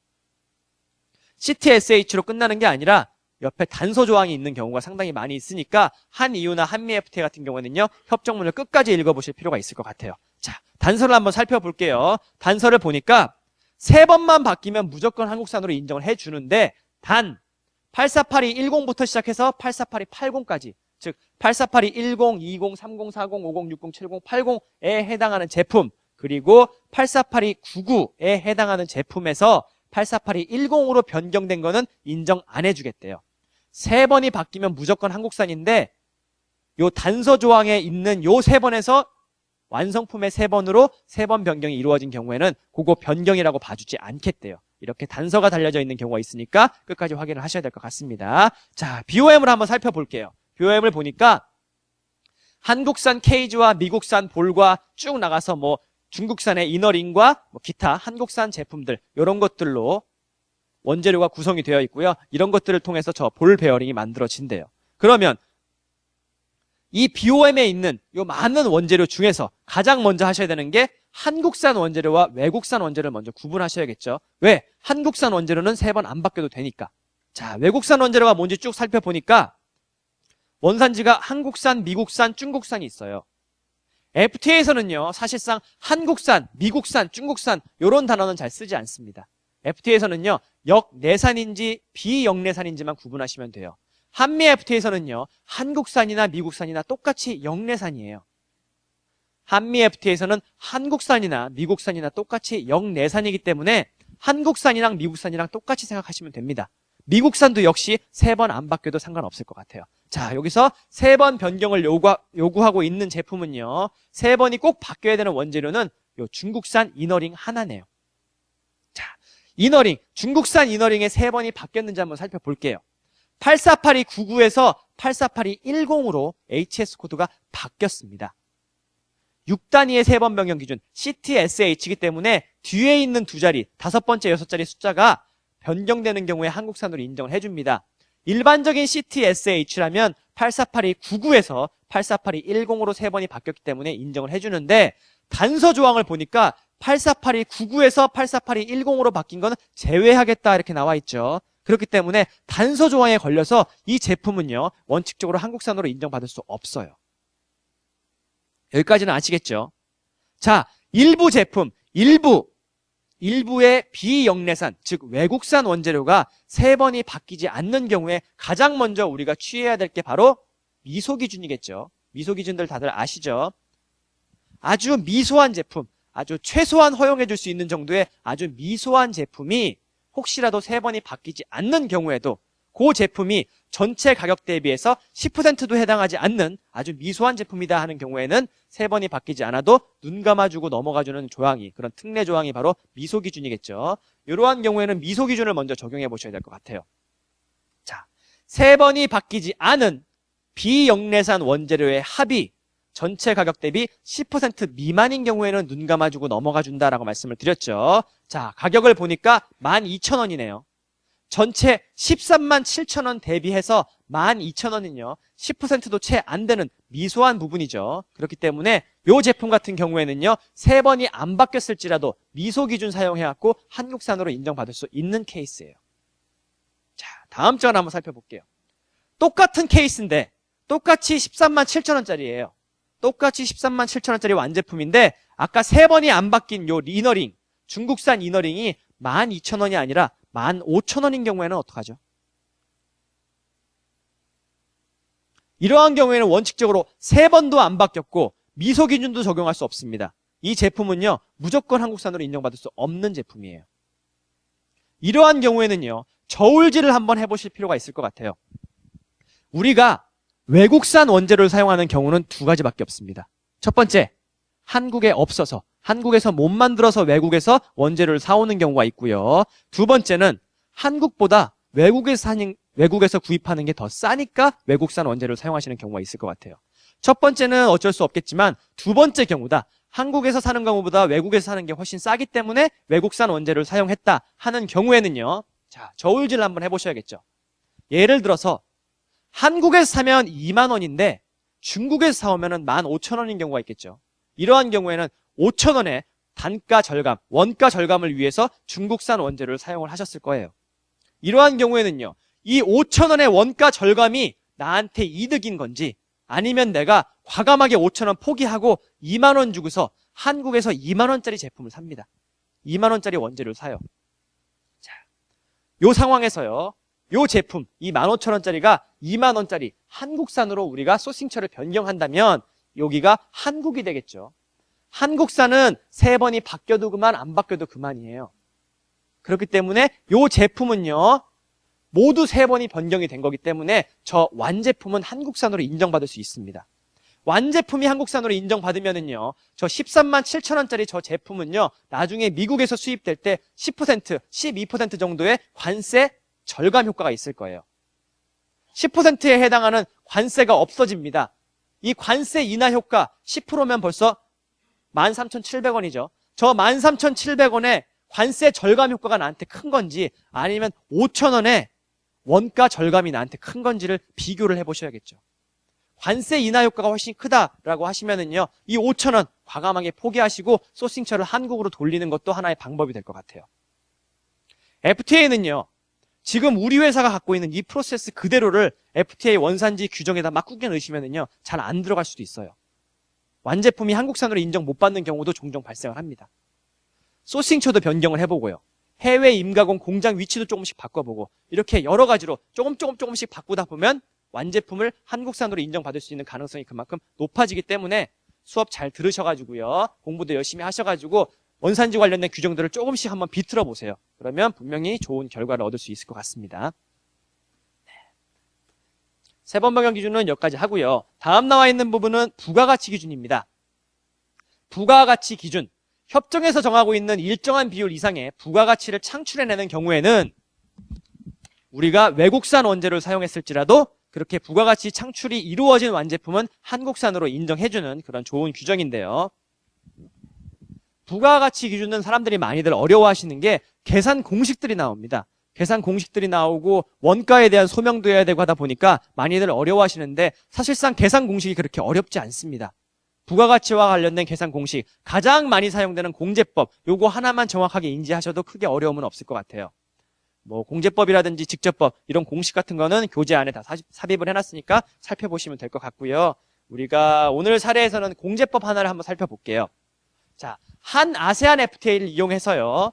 CTSH로 끝나는 게 아니라 옆에 단서 조항이 있는 경우가 상당히 많이 있으니까 한 EU나 한미 FTA 같은 경우에는요, 협정문을 끝까지 읽어보실 필요가 있을 것 같아요. 자, 단서를 한번 살펴볼게요. 단서를 보니까 3번만 바뀌면 무조건 한국산으로 인정을 해주는데 단 848210부터 시작해서 848280까지, 즉 848210, 20, 30, 40, 50, 60, 70, 80에 해당하는 제품, 그리고 848299에 해당하는 제품에서 848210으로 변경된 거는 인정 안 해주겠대요. 3번이 바뀌면 무조건 한국산인데 요 단서 조항에 있는 요 3번에서 완성품의 3번으로 3번 변경이 이루어진 경우에는 그거 변경이라고 봐주지 않겠대요. 이렇게 단서가 달려져 있는 경우가 있으니까 끝까지 확인을 하셔야 될 것 같습니다. 자, BOM을 한번 살펴볼게요. BOM을 보니까 한국산 케이지와 미국산 볼과 쭉 나가서 뭐 중국산의 이너링과 뭐 기타 한국산 제품들, 이런 것들로 원재료가 구성이 되어 있고요. 이런 것들을 통해서 저 볼 베어링이 만들어진대요. 그러면 이 BOM에 있는 이 많은 원재료 중에서 가장 먼저 하셔야 되는 게 한국산 원재료와 외국산 원재료를 먼저 구분하셔야겠죠. 왜? 한국산 원재료는 3번 안 바뀌어도 되니까. 자, 외국산 원재료가 뭔지 쭉 살펴보니까 원산지가 한국산, 미국산, 중국산이 있어요. FTA에서는요, 사실상 한국산, 미국산, 중국산 이런 단어는 잘 쓰지 않습니다. FTA에서는요, 역내산인지 비역내산인지만 구분하시면 돼요. 한미 FTA에서는요, 한국산이나 미국산이나 똑같이 역내산이에요. 한미 FTA에서는 한국산이나 미국산이나 똑같이 역내산이기 때문에 한국산이랑 미국산이랑 똑같이 생각하시면 됩니다. 미국산도 역시 3번 안 바뀌어도 상관없을 것 같아요. 자, 여기서 3번 변경을 요구하고 있는 제품은요, 3번이 꼭 바뀌어야 되는 원재료는 요 중국산 이너링 하나네요. 자, 이너링, 중국산 이너링에 3번이 바뀌었는지 한번 살펴볼게요. 848299에서 848210으로 HS 코드가 바뀌었습니다. 6단위의 3번 변경 기준 CTSH이기 때문에 뒤에 있는 2자리, 5번째, 6자리 숫자가 변경되는 경우에 한국산으로 인정을 해줍니다. 일반적인 CTSH라면 848299에서 848210으로 3번이 바뀌었기 때문에 인정을 해주는데 단서 조항을 보니까 848299에서 848210으로 바뀐 거는 제외하겠다 이렇게 나와 있죠. 그렇기 때문에 단서 조항에 걸려서 이 제품은요, 원칙적으로 한국산으로 인정받을 수 없어요. 여기까지는 아시겠죠? 자, 일부 제품, 일부의 비역내산, 즉 외국산 원재료가 3번이 바뀌지 않는 경우에 가장 먼저 우리가 취해야 될 게 바로 미소 기준이겠죠. 미소 기준들 다들 아시죠? 아주 미소한 제품, 아주 최소한 허용해 줄 수 있는 정도의 아주 미소한 제품이 혹시라도 3번이 바뀌지 않는 경우에도 그 제품이 전체 가격 대비해서 10%도 해당하지 않는 아주 미소한 제품이다 하는 경우에는 3번이 바뀌지 않아도 눈 감아주고 넘어가주는 조항이, 그런 특례 조항이 바로 미소 기준이겠죠. 이러한 경우에는 미소 기준을 먼저 적용해 보셔야 될 것 같아요. 자, 3번이 바뀌지 않은 비역내산 원재료의 합이 전체 가격 대비 10% 미만인 경우에는 눈 감아주고 넘어가 준다라고 말씀을 드렸죠. 자, 가격을 보니까 12,000원이네요. 전체 13만 7천원 대비해서 12,000원은요. 10%도 채 안 되는 미소한 부분이죠. 그렇기 때문에 이 제품 같은 경우에는요. 3번이 안 바뀌었을지라도 미소 기준 사용해갖고 한국산으로 인정받을 수 있는 케이스예요. 자, 다음 장 한번 살펴볼게요. 똑같은 케이스인데 똑같이 13만 7천원짜리예요. 똑같이 13만 7천원짜리 완제품인데 아까 3번이 안 바뀐 요 이너링, 중국산 이너링이 12,000원이 아니라 15,000원인 경우에는 어떡하죠? 이러한 경우에는 원칙적으로 3번도 안 바뀌었고 미소 기준도 적용할 수 없습니다. 이 제품은요. 무조건 한국산으로 인정받을 수 없는 제품이에요. 이러한 경우에는요. 저울질을 한번 해보실 필요가 있을 것 같아요. 우리가 외국산 원재료를 사용하는 경우는 2가지밖에 없습니다. 첫 번째, 한국에 없어서 한국에서 못 만들어서 외국에서 원재료를 사오는 경우가 있고요. 두 번째는 한국보다 외국에서 구입하는 게 더 싸니까 외국산 원재료를 사용하시는 경우가 있을 것 같아요. 첫 번째는 어쩔 수 없겠지만 두 번째 경우다. 한국에서 사는 경우보다 외국에서 사는 게 훨씬 싸기 때문에 외국산 원재료를 사용했다 하는 경우에는요. 자, 저울질을 한번 해보셔야겠죠. 예를 들어서 한국에서 사면 2만 원인데 중국에서 사오면 15,000원인 경우가 있겠죠. 이러한 경우에는 5,000원의 단가 절감, 원가 절감을 위해서 중국산 원재료를 사용을 하셨을 거예요. 이러한 경우에는요. 이 5,000원의 원가 절감이 나한테 이득인 건지 아니면 내가 과감하게 5,000원 포기하고 2만 원 주고서 한국에서 2만 원짜리 제품을 삽니다. 2만 원짜리 원재료를 사요. 자, 요 상황에서요. 요 제품, 이 15,000원짜리가 2만 원짜리 한국산으로 우리가 소싱처를 변경한다면 여기가 한국이 되겠죠. 한국산은 3번이 바뀌어도 그만 안 바뀌어도 그만이에요. 그렇기 때문에 요 제품은요. 모두 3번이 변경이 된 거기 때문에 저 완제품은 한국산으로 인정받을 수 있습니다. 완제품이 한국산으로 인정받으면은요. 저 13만 7천원짜리 저 제품은요. 나중에 미국에서 수입될 때 10%, 12% 정도의 관세 절감 효과가 있을 거예요. 10%에 해당하는 관세가 없어집니다. 이 관세 인하 효과 10%면 벌써 13,700원이죠. 저 13,700원에 관세 절감 효과가 나한테 큰 건지 아니면 5,000원에 원가 절감이 나한테 큰 건지를 비교를 해보셔야겠죠. 관세 인하 효과가 훨씬 크다라고 하시면은요, 이 5,000원 과감하게 포기하시고 소싱처를 한국으로 돌리는 것도 하나의 방법이 될 것 같아요. FTA는요, 지금 우리 회사가 갖고 있는 이 프로세스 그대로를 FTA 원산지 규정에다 막 꾸겨 넣으시면은요, 잘 안 들어갈 수도 있어요. 완제품이 한국산으로 인정 못 받는 경우도 종종 발생을 합니다. 소싱처도 변경을 해보고요. 해외 임가공 공장 위치도 조금씩 바꿔보고 이렇게 여러 가지로 조금씩 바꾸다 보면 완제품을 한국산으로 인정받을 수 있는 가능성이 그만큼 높아지기 때문에 수업 잘 들으셔가지고요. 공부도 열심히 하셔가지고 원산지 관련된 규정들을 조금씩 한번 비틀어 보세요. 그러면 분명히 좋은 결과를 얻을 수 있을 것 같습니다. 세 번 변경 기준은 여기까지 하고요. 다음 나와 있는 부분은 부가가치 기준입니다. 부가가치 기준. 협정에서 정하고 있는 일정한 비율 이상의 부가가치를 창출해내는 경우에는 우리가 외국산 원재료를 사용했을지라도 그렇게 부가가치 창출이 이루어진 완제품은 한국산으로 인정해주는 그런 좋은 규정인데요. 부가가치 기준은 사람들이 많이들 어려워하시는 게 계산 공식들이 나옵니다. 계산 공식들이 나오고 원가에 대한 소명도 해야 되고 하다 보니까 많이들 어려워하시는데 사실상 계산 공식이 그렇게 어렵지 않습니다. 부가가치와 관련된 계산 공식, 가장 많이 사용되는 공제법, 요거 하나만 정확하게 인지하셔도 크게 어려움은 없을 것 같아요. 뭐 공제법이라든지 직접법 이런 공식 같은 거는 교재 안에 다 삽입을 해놨으니까 살펴보시면 될 것 같고요. 우리가 오늘 사례에서는 공제법 하나를 한번 살펴볼게요. 자, 한 아세안 FTA를 이용해서요.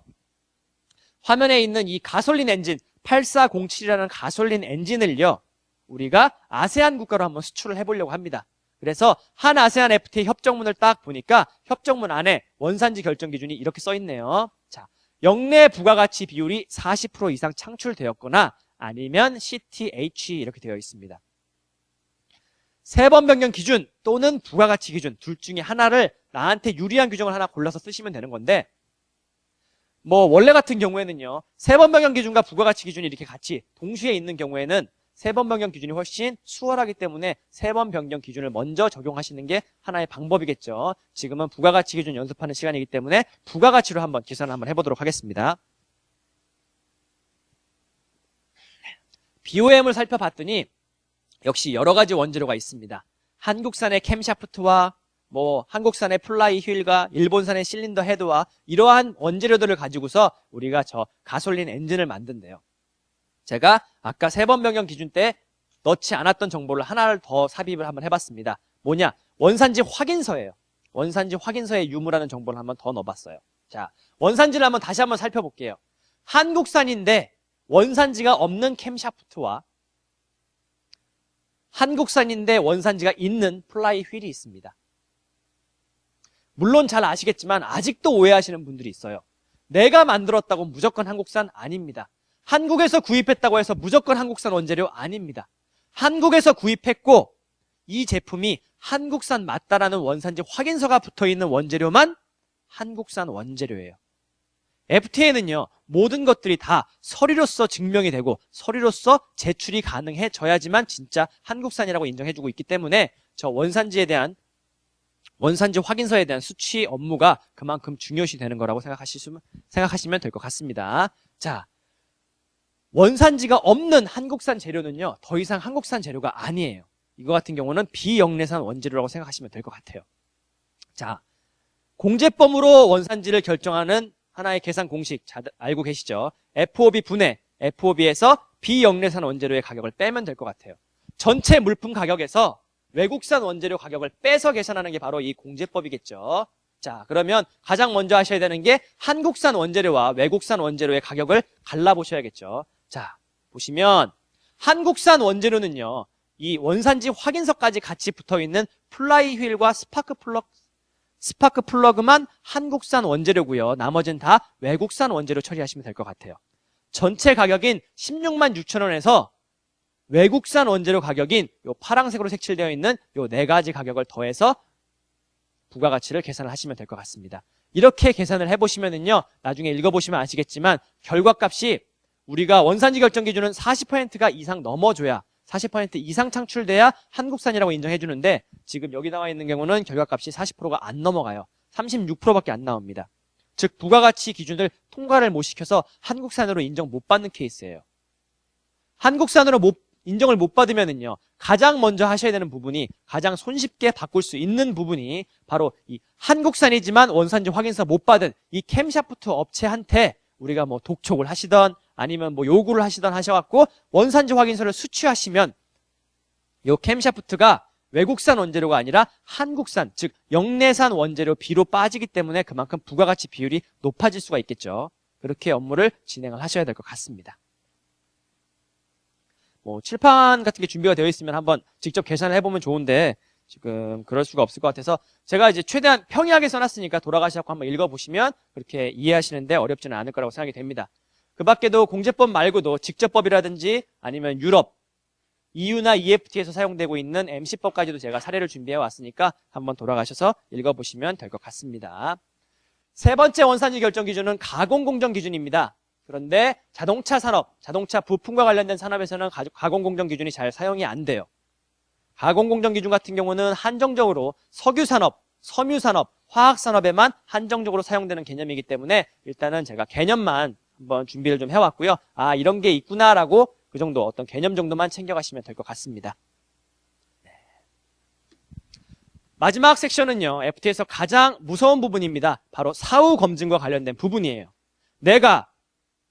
화면에 있는 이 가솔린 엔진 8407이라는 가솔린 엔진을요. 우리가 아세안 국가로 한번 수출을 해보려고 합니다. 그래서 한 아세안 FTA 협정문을 딱 보니까 협정문 안에 원산지 결정 기준이 이렇게 써 있네요. 자, 역내 부가가치 비율이 40% 이상 창출되었거나 아니면 CTH 이렇게 되어 있습니다. 세 번 변경 기준 또는 부가가치 기준 둘 중에 하나를 나한테 유리한 규정을 하나 골라서 쓰시면 되는 건데 뭐 원래 같은 경우에는요. 세 번 변경 기준과 부가가치 기준이 이렇게 같이 동시에 있는 경우에는 3번 변경 기준이 훨씬 수월하기 때문에 3번 변경 기준을 먼저 적용하시는 게 하나의 방법이겠죠. 지금은 부가가치 기준 연습하는 시간이기 때문에 부가가치로 한번 계산을 한번 해보도록 하겠습니다. BOM을 살펴봤더니 역시 여러 가지 원재료가 있습니다. 한국산의 캠샤프트와 한국산의 플라이 휠과 일본산의 실린더 헤드와 이러한 원재료들을 가지고서 우리가 저 가솔린 엔진을 만든대요. 제가 아까 3번 변경 기준 때 넣지 않았던 정보를 하나를 더 삽입을 한번 해봤습니다. 뭐냐? 원산지 확인서예요. 원산지 확인서에 유무라는 정보를 한번 더 넣어봤어요. 자, 원산지를 다시 한번 살펴볼게요. 한국산인데 원산지가 없는 캠샤프트와 한국산인데 원산지가 있는 플라이 휠이 있습니다. 물론 잘 아시겠지만 아직도 오해하시는 분들이 있어요. 내가 만들었다고 무조건 한국산 아닙니다. 한국에서 구입했다고 해서 무조건 한국산 원재료 아닙니다. 한국에서 구입했고 이 제품이 한국산 맞다라는 원산지 확인서가 붙어있는 원재료만 한국산 원재료예요. FTA는요, 모든 것들이 다 서류로서 증명이 되고 서류로서 제출이 가능해져야지만 진짜 한국산이라고 인정해주고 있기 때문에 저 원산지 확인서에 대한 수취 업무가 그만큼 중요시 되는 거라고 생각하시면 될 것 같습니다. 자, 원산지가 없는 한국산 재료는요, 더 이상 한국산 재료가 아니에요. 이거 같은 경우는 비영내산 원재료라고 생각하시면 될 것 같아요. 자, 공제법으로 원산지를 결정하는 하나의 계산 공식 알고 계시죠? FOB 분해, FOB에서 비영내산 원재료의 가격을 빼면 될 것 같아요. 전체 물품 가격에서 외국산 원재료 가격을 빼서 계산하는 게 바로 이 공제법이겠죠. 자, 그러면 가장 먼저 하셔야 되는 게 한국산 원재료와 외국산 원재료의 가격을 갈라보셔야겠죠. 자, 보시면 한국산 원재료는요, 이 원산지 확인서까지 같이 붙어있는 플라이 휠과 스파크 플러그만 한국산 원재료고요. 나머지는 다 외국산 원재료 처리하시면 될 것 같아요. 전체 가격인 16만 6천 원에서 외국산 원재료 가격인 요 파란색으로 색칠되어 있는 요 4가지 가격을 더해서 부가가치를 계산을 하시면 될 것 같습니다. 이렇게 계산을 해보시면은요, 나중에 읽어보시면 아시겠지만 결과값이 우리가 원산지 결정 기준은 40%가 이상 넘어줘야 40% 이상 창출돼야 한국산이라고 인정해주는데 지금 여기 나와 있는 경우는 결과값이 40%가 안 넘어가요. 36%밖에 안 나옵니다. 즉 부가가치 기준을 통과를 못 시켜서 한국산으로 인정 못 받는 케이스예요. 한국산으로 인정을 못 받으면은요, 가장 먼저 하셔야 되는 부분이, 가장 손쉽게 바꿀 수 있는 부분이 바로 이 한국산이지만 원산지 확인서 못 받은 이 캠샤프트 업체한테 우리가 독촉을 하시던 아니면 요구를 하시던 하셔갖고 원산지 확인서를 수취하시면 요 캠샤프트가 외국산 원재료가 아니라 한국산, 즉 영내산 원재료 B로 빠지기 때문에 그만큼 부가가치 비율이 높아질 수가 있겠죠. 그렇게 업무를 진행을 하셔야 될 것 같습니다. 칠판 같은 게 준비가 되어 있으면 한번 직접 계산을 해보면 좋은데 지금 그럴 수가 없을 것 같아서 제가 이제 최대한 평이하게 써놨으니까 돌아가셔서 한번 읽어보시면 그렇게 이해하시는데 어렵지는 않을 거라고 생각이 됩니다. 그 밖에도 공제법 말고도 직접법이라든지 아니면 유럽, EU나 EFT에서 사용되고 있는 MC법까지도 제가 사례를 준비해 왔으니까 한번 돌아가셔서 읽어보시면 될 것 같습니다. 세 번째 원산지 결정 기준은 가공공정 기준입니다. 그런데 자동차 산업, 자동차 부품과 관련된 산업에서는 가공공정 기준이 잘 사용이 안 돼요. 가공공정 기준 같은 경우는 한정적으로 석유산업, 섬유산업, 화학산업에만 한정적으로 사용되는 개념이기 때문에 일단은 제가 개념만 한번 준비를 좀 해왔고요. 아, 이런 게 있구나라고 그 정도 어떤 개념 정도만 챙겨가시면 될 것 같습니다. 마지막 섹션은요, FT에서 가장 무서운 부분입니다. 바로 사후 검증과 관련된 부분이에요. 내가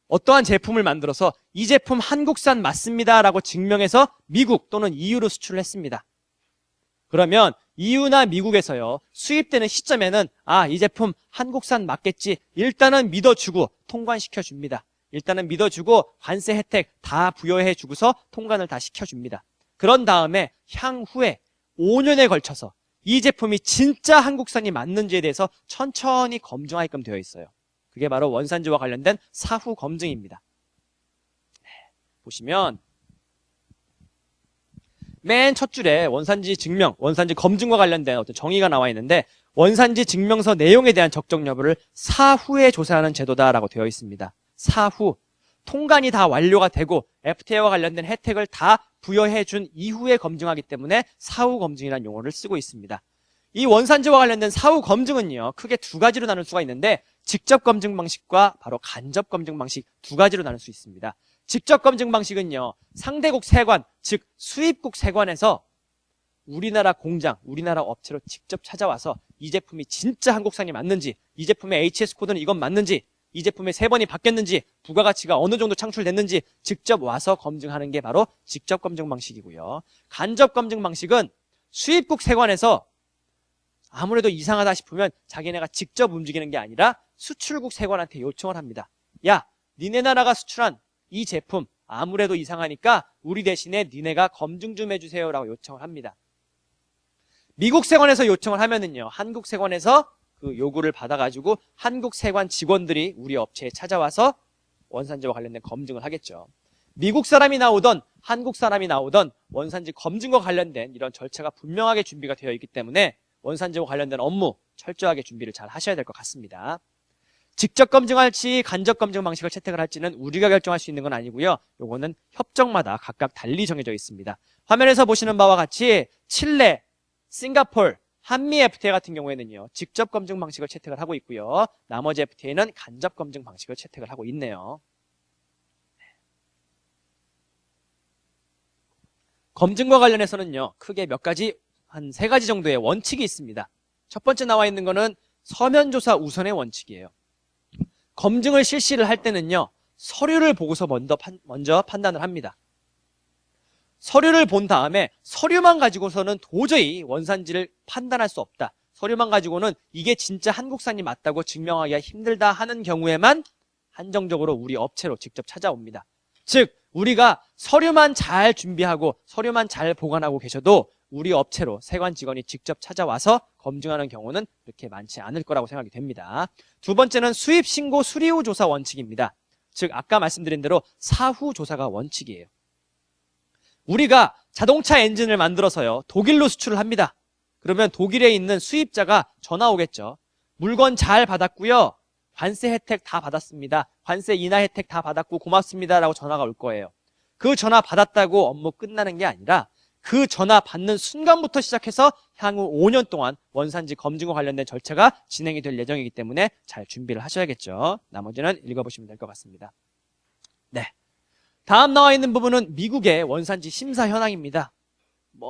어떠한 제품을 만들어서 이 제품 한국산 맞습니다 라고 증명해서 미국 또는 EU로 수출을 했습니다. 그러면 EU나 미국에서요, 수입되는 시점에는 아, 이 제품 한국산 맞겠지, 일단은 믿어주고 통관시켜줍니다. 일단은 믿어주고 관세 혜택 다 부여해주고서 통관을 다 시켜줍니다. 그런 다음에 향후에 5년에 걸쳐서 이 제품이 진짜 한국산이 맞는지에 대해서 천천히 검증하게끔 되어 있어요. 그게 바로 원산지와 관련된 사후 검증입니다. 보시면 맨 첫 줄에 원산지 증명, 원산지 검증과 관련된 어떤 정의가 나와 있는데 원산지 증명서 내용에 대한 적정 여부를 사후에 조사하는 제도다라고 되어 있습니다. 사후. 통관이 다 완료가 되고 FTA와 관련된 혜택을 다 부여해 준 이후에 검증하기 때문에 사후 검증이라는 용어를 쓰고 있습니다. 이 원산지와 관련된 사후 검증은요, 크게 두 가지로 나눌 수가 있는데 직접 검증 방식과 바로 간접 검증 방식 두 가지로 나눌 수 있습니다. 직접 검증 방식은요, 상대국 세관, 즉 수입국 세관에서 우리나라 공장, 우리나라 업체로 직접 찾아와서 이 제품이 진짜 한국산이 맞는지, 이 제품의 HS 코드는 이건 맞는지, 이 제품의 세번이 바뀌었는지, 부가가치가 어느 정도 창출됐는지 직접 와서 검증하는 게 바로 직접 검증 방식이고요. 간접 검증 방식은 수입국 세관에서 아무래도 이상하다 싶으면 자기네가 직접 움직이는 게 아니라 수출국 세관한테 요청을 합니다. 야, 니네 나라가 수출한 이 제품 아무래도 이상하니까 우리 대신에 니네가 검증 좀 해주세요 라고 요청을 합니다. 미국 세관에서 요청을 하면은요, 한국 세관에서 그 요구를 받아가지고 한국 세관 직원들이 우리 업체에 찾아와서 원산지와 관련된 검증을 하겠죠. 미국 사람이 나오던 한국 사람이 나오던 원산지 검증과 관련된 이런 절차가 분명하게 준비가 되어 있기 때문에 원산지와 관련된 업무 철저하게 준비를 잘 하셔야 될 것 같습니다. 직접 검증할지 간접 검증 방식을 채택을 할지는 우리가 결정할 수 있는 건 아니고요. 요거는 협정마다 각각 달리 정해져 있습니다. 화면에서 보시는 바와 같이 칠레, 싱가폴, 한미 FTA 같은 경우에는요, 직접 검증 방식을 채택을 하고 있고요. 나머지 FTA는 간접 검증 방식을 채택을 하고 있네요. 검증과 관련해서는요, 크게 몇 가지, 한 3가지 정도의 원칙이 있습니다. 첫 번째 나와 있는 거는 서면조사 우선의 원칙이에요. 검증을 실시를 할 때는요, 서류를 보고서 먼저 판단을 합니다. 서류를 본 다음에 서류만 가지고서는 도저히 원산지를 판단할 수 없다. 서류만 가지고는 이게 진짜 한국산이 맞다고 증명하기가 힘들다 하는 경우에만 한정적으로 우리 업체로 직접 찾아옵니다. 즉, 우리가 서류만 잘 준비하고 서류만 잘 보관하고 계셔도 우리 업체로 세관 직원이 직접 찾아와서 검증하는 경우는 그렇게 많지 않을 거라고 생각이 됩니다. 두 번째는 수입 신고 수리 후 조사 원칙입니다. 즉, 아까 말씀드린 대로 사후 조사가 원칙이에요. 우리가 자동차 엔진을 만들어서요, 독일로 수출을 합니다. 그러면 독일에 있는 수입자가 전화 오겠죠. 물건 잘 받았고요. 관세 혜택 다 받았습니다. 관세 인하 혜택 다 받았고 고맙습니다 라고 전화가 올 거예요. 그 전화 받았다고 업무 끝나는 게 아니라 그 전화 받는 순간부터 시작해서 향후 5년 동안 원산지 검증과 관련된 절차가 진행이 될 예정이기 때문에 잘 준비를 하셔야겠죠. 나머지는 읽어보시면 될 것 같습니다. 네. 다음 나와 있는 부분은 미국의 원산지 심사 현황입니다.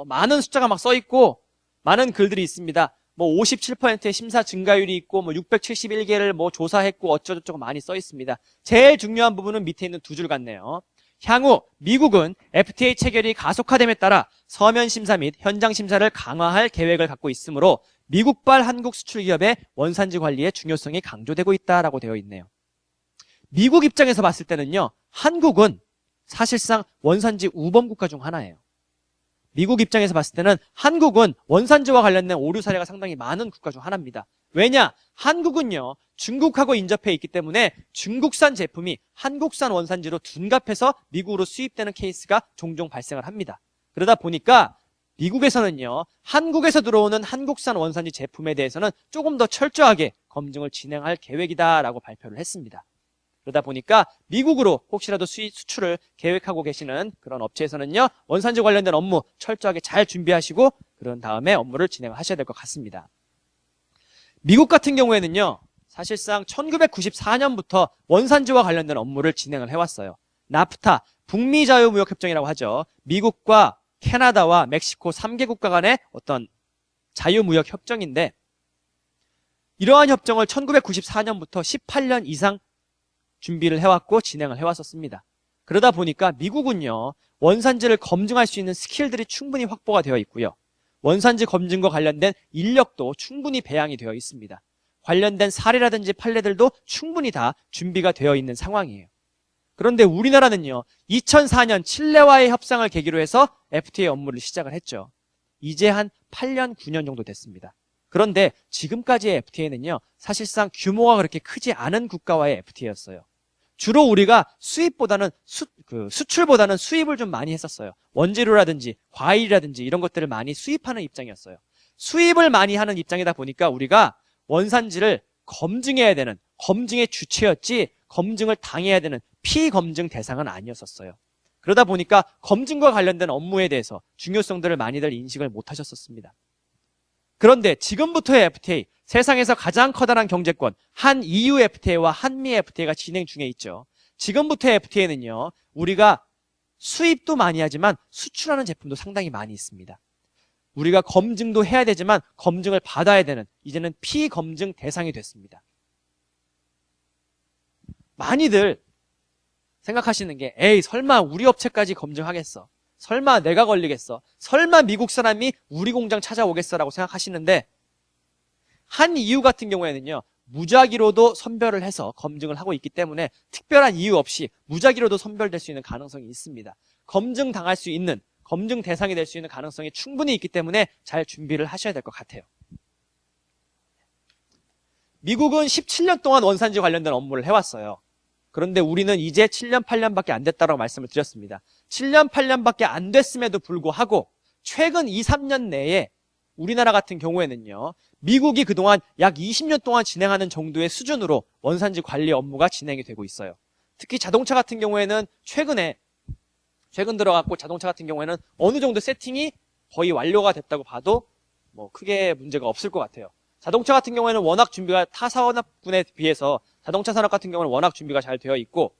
많은 숫자가 막 써 있고 많은 글들이 있습니다. 57%의 심사 증가율이 있고 671개를 조사했고 어쩌고저쩌고 많이 써 있습니다. 제일 중요한 부분은 밑에 있는 두 줄 같네요. 향후 미국은 FTA 체결이 가속화됨에 따라 서면 심사 및 현장 심사를 강화할 계획을 갖고 있으므로 미국발 한국 수출 기업의 원산지 관리의 중요성이 강조되고 있다라고 되어 있네요. 미국 입장에서 봤을 때는요, 한국은 사실상 원산지 우범 국가 중 하나예요. 미국 입장에서 봤을 때는 한국은 원산지와 관련된 오류 사례가 상당히 많은 국가 중 하나입니다. 왜냐? 한국은요, 중국하고 인접해 있기 때문에 중국산 제품이 한국산 원산지로 둔갑해서 미국으로 수입되는 케이스가 종종 발생을 합니다. 그러다 보니까 미국에서는요, 한국에서 들어오는 한국산 원산지 제품에 대해서는 조금 더 철저하게 검증을 진행할 계획이다라고 발표를 했습니다. 그러다 보니까 미국으로 혹시라도 수출을 계획하고 계시는 그런 업체에서는요, 원산지 관련된 업무 철저하게 잘 준비하시고 그런 다음에 업무를 진행하셔야 될 것 같습니다. 미국 같은 경우에는요, 사실상 1994년부터 원산지와 관련된 업무를 진행을 해왔어요. 나프타, 북미 자유무역협정이라고 하죠. 미국과 캐나다와 멕시코 3개 국가 간의 어떤 자유무역협정인데, 이러한 협정을 1994년부터 18년 이상 준비를 해왔고 진행을 해왔었습니다. 그러다 보니까 미국은요, 원산지를 검증할 수 있는 스킬들이 충분히 확보가 되어 있고요. 원산지 검증과 관련된 인력도 충분히 배양이 되어 있습니다. 관련된 사례라든지 판례들도 충분히 다 준비가 되어 있는 상황이에요. 그런데 우리나라는요, 2004년 칠레와의 협상을 계기로 해서 FTA 업무를 시작을 했죠. 이제 한 8년, 9년 정도 됐습니다. 그런데 지금까지의 FTA는요, 사실상 규모가 그렇게 크지 않은 국가와의 FTA였어요. 주로 우리가 수입보다는 수출보다는 수입을 좀 많이 했었어요. 원재료라든지 과일이라든지 이런 것들을 많이 수입하는 입장이었어요. 수입을 많이 하는 입장이다 보니까 우리가 원산지를 검증해야 되는 검증의 주체였지 검증을 당해야 되는 피검증 대상은 아니었었어요. 그러다 보니까 검증과 관련된 업무에 대해서 중요성들을 많이들 인식을 못 하셨었습니다. 그런데 지금부터의 FTA, 세상에서 가장 커다란 경제권, 한 EU FTA와 한미 FTA가 진행 중에 있죠. 지금부터의 FTA는요, 우리가 수입도 많이 하지만 수출하는 제품도 상당히 많이 있습니다. 우리가 검증도 해야 되지만 검증을 받아야 되는 이제는 피검증 대상이 됐습니다. 많이들 생각하시는 게 에이 설마 우리 업체까지 검증하겠어? 설마 내가 걸리겠어? 설마 미국 사람이 우리 공장 찾아오겠어라고 생각하시는데 한 EU 같은 경우에는요. 무작위로도 선별을 해서 검증을 하고 있기 때문에 특별한 이유 없이 무작위로도 선별될 수 있는 가능성이 있습니다. 검증당할 수 있는 검증 대상이 될 수 있는 가능성이 충분히 있기 때문에 잘 준비를 하셔야 될 것 같아요. 미국은 17년 동안 원산지 관련된 업무를 해왔어요. 그런데 우리는 이제 7년, 8년밖에 안 됐다고 말씀을 드렸습니다. 7년, 8년밖에 안 됐음에도 불구하고 최근 2, 3년 내에 우리나라 같은 경우에는요. 미국이 그동안 약 20년 동안 진행하는 정도의 수준으로 원산지 관리 업무가 진행이 되고 있어요. 특히 자동차 같은 경우에는 최근 들어갔고 자동차 같은 경우에는 어느 정도 세팅이 거의 완료가 됐다고 봐도 뭐 크게 문제가 없을 것 같아요. 자동차 같은 경우에는 워낙 준비가 타 산업군에 비해서 자동차 산업 같은 경우는 워낙 준비가 잘 되어 있고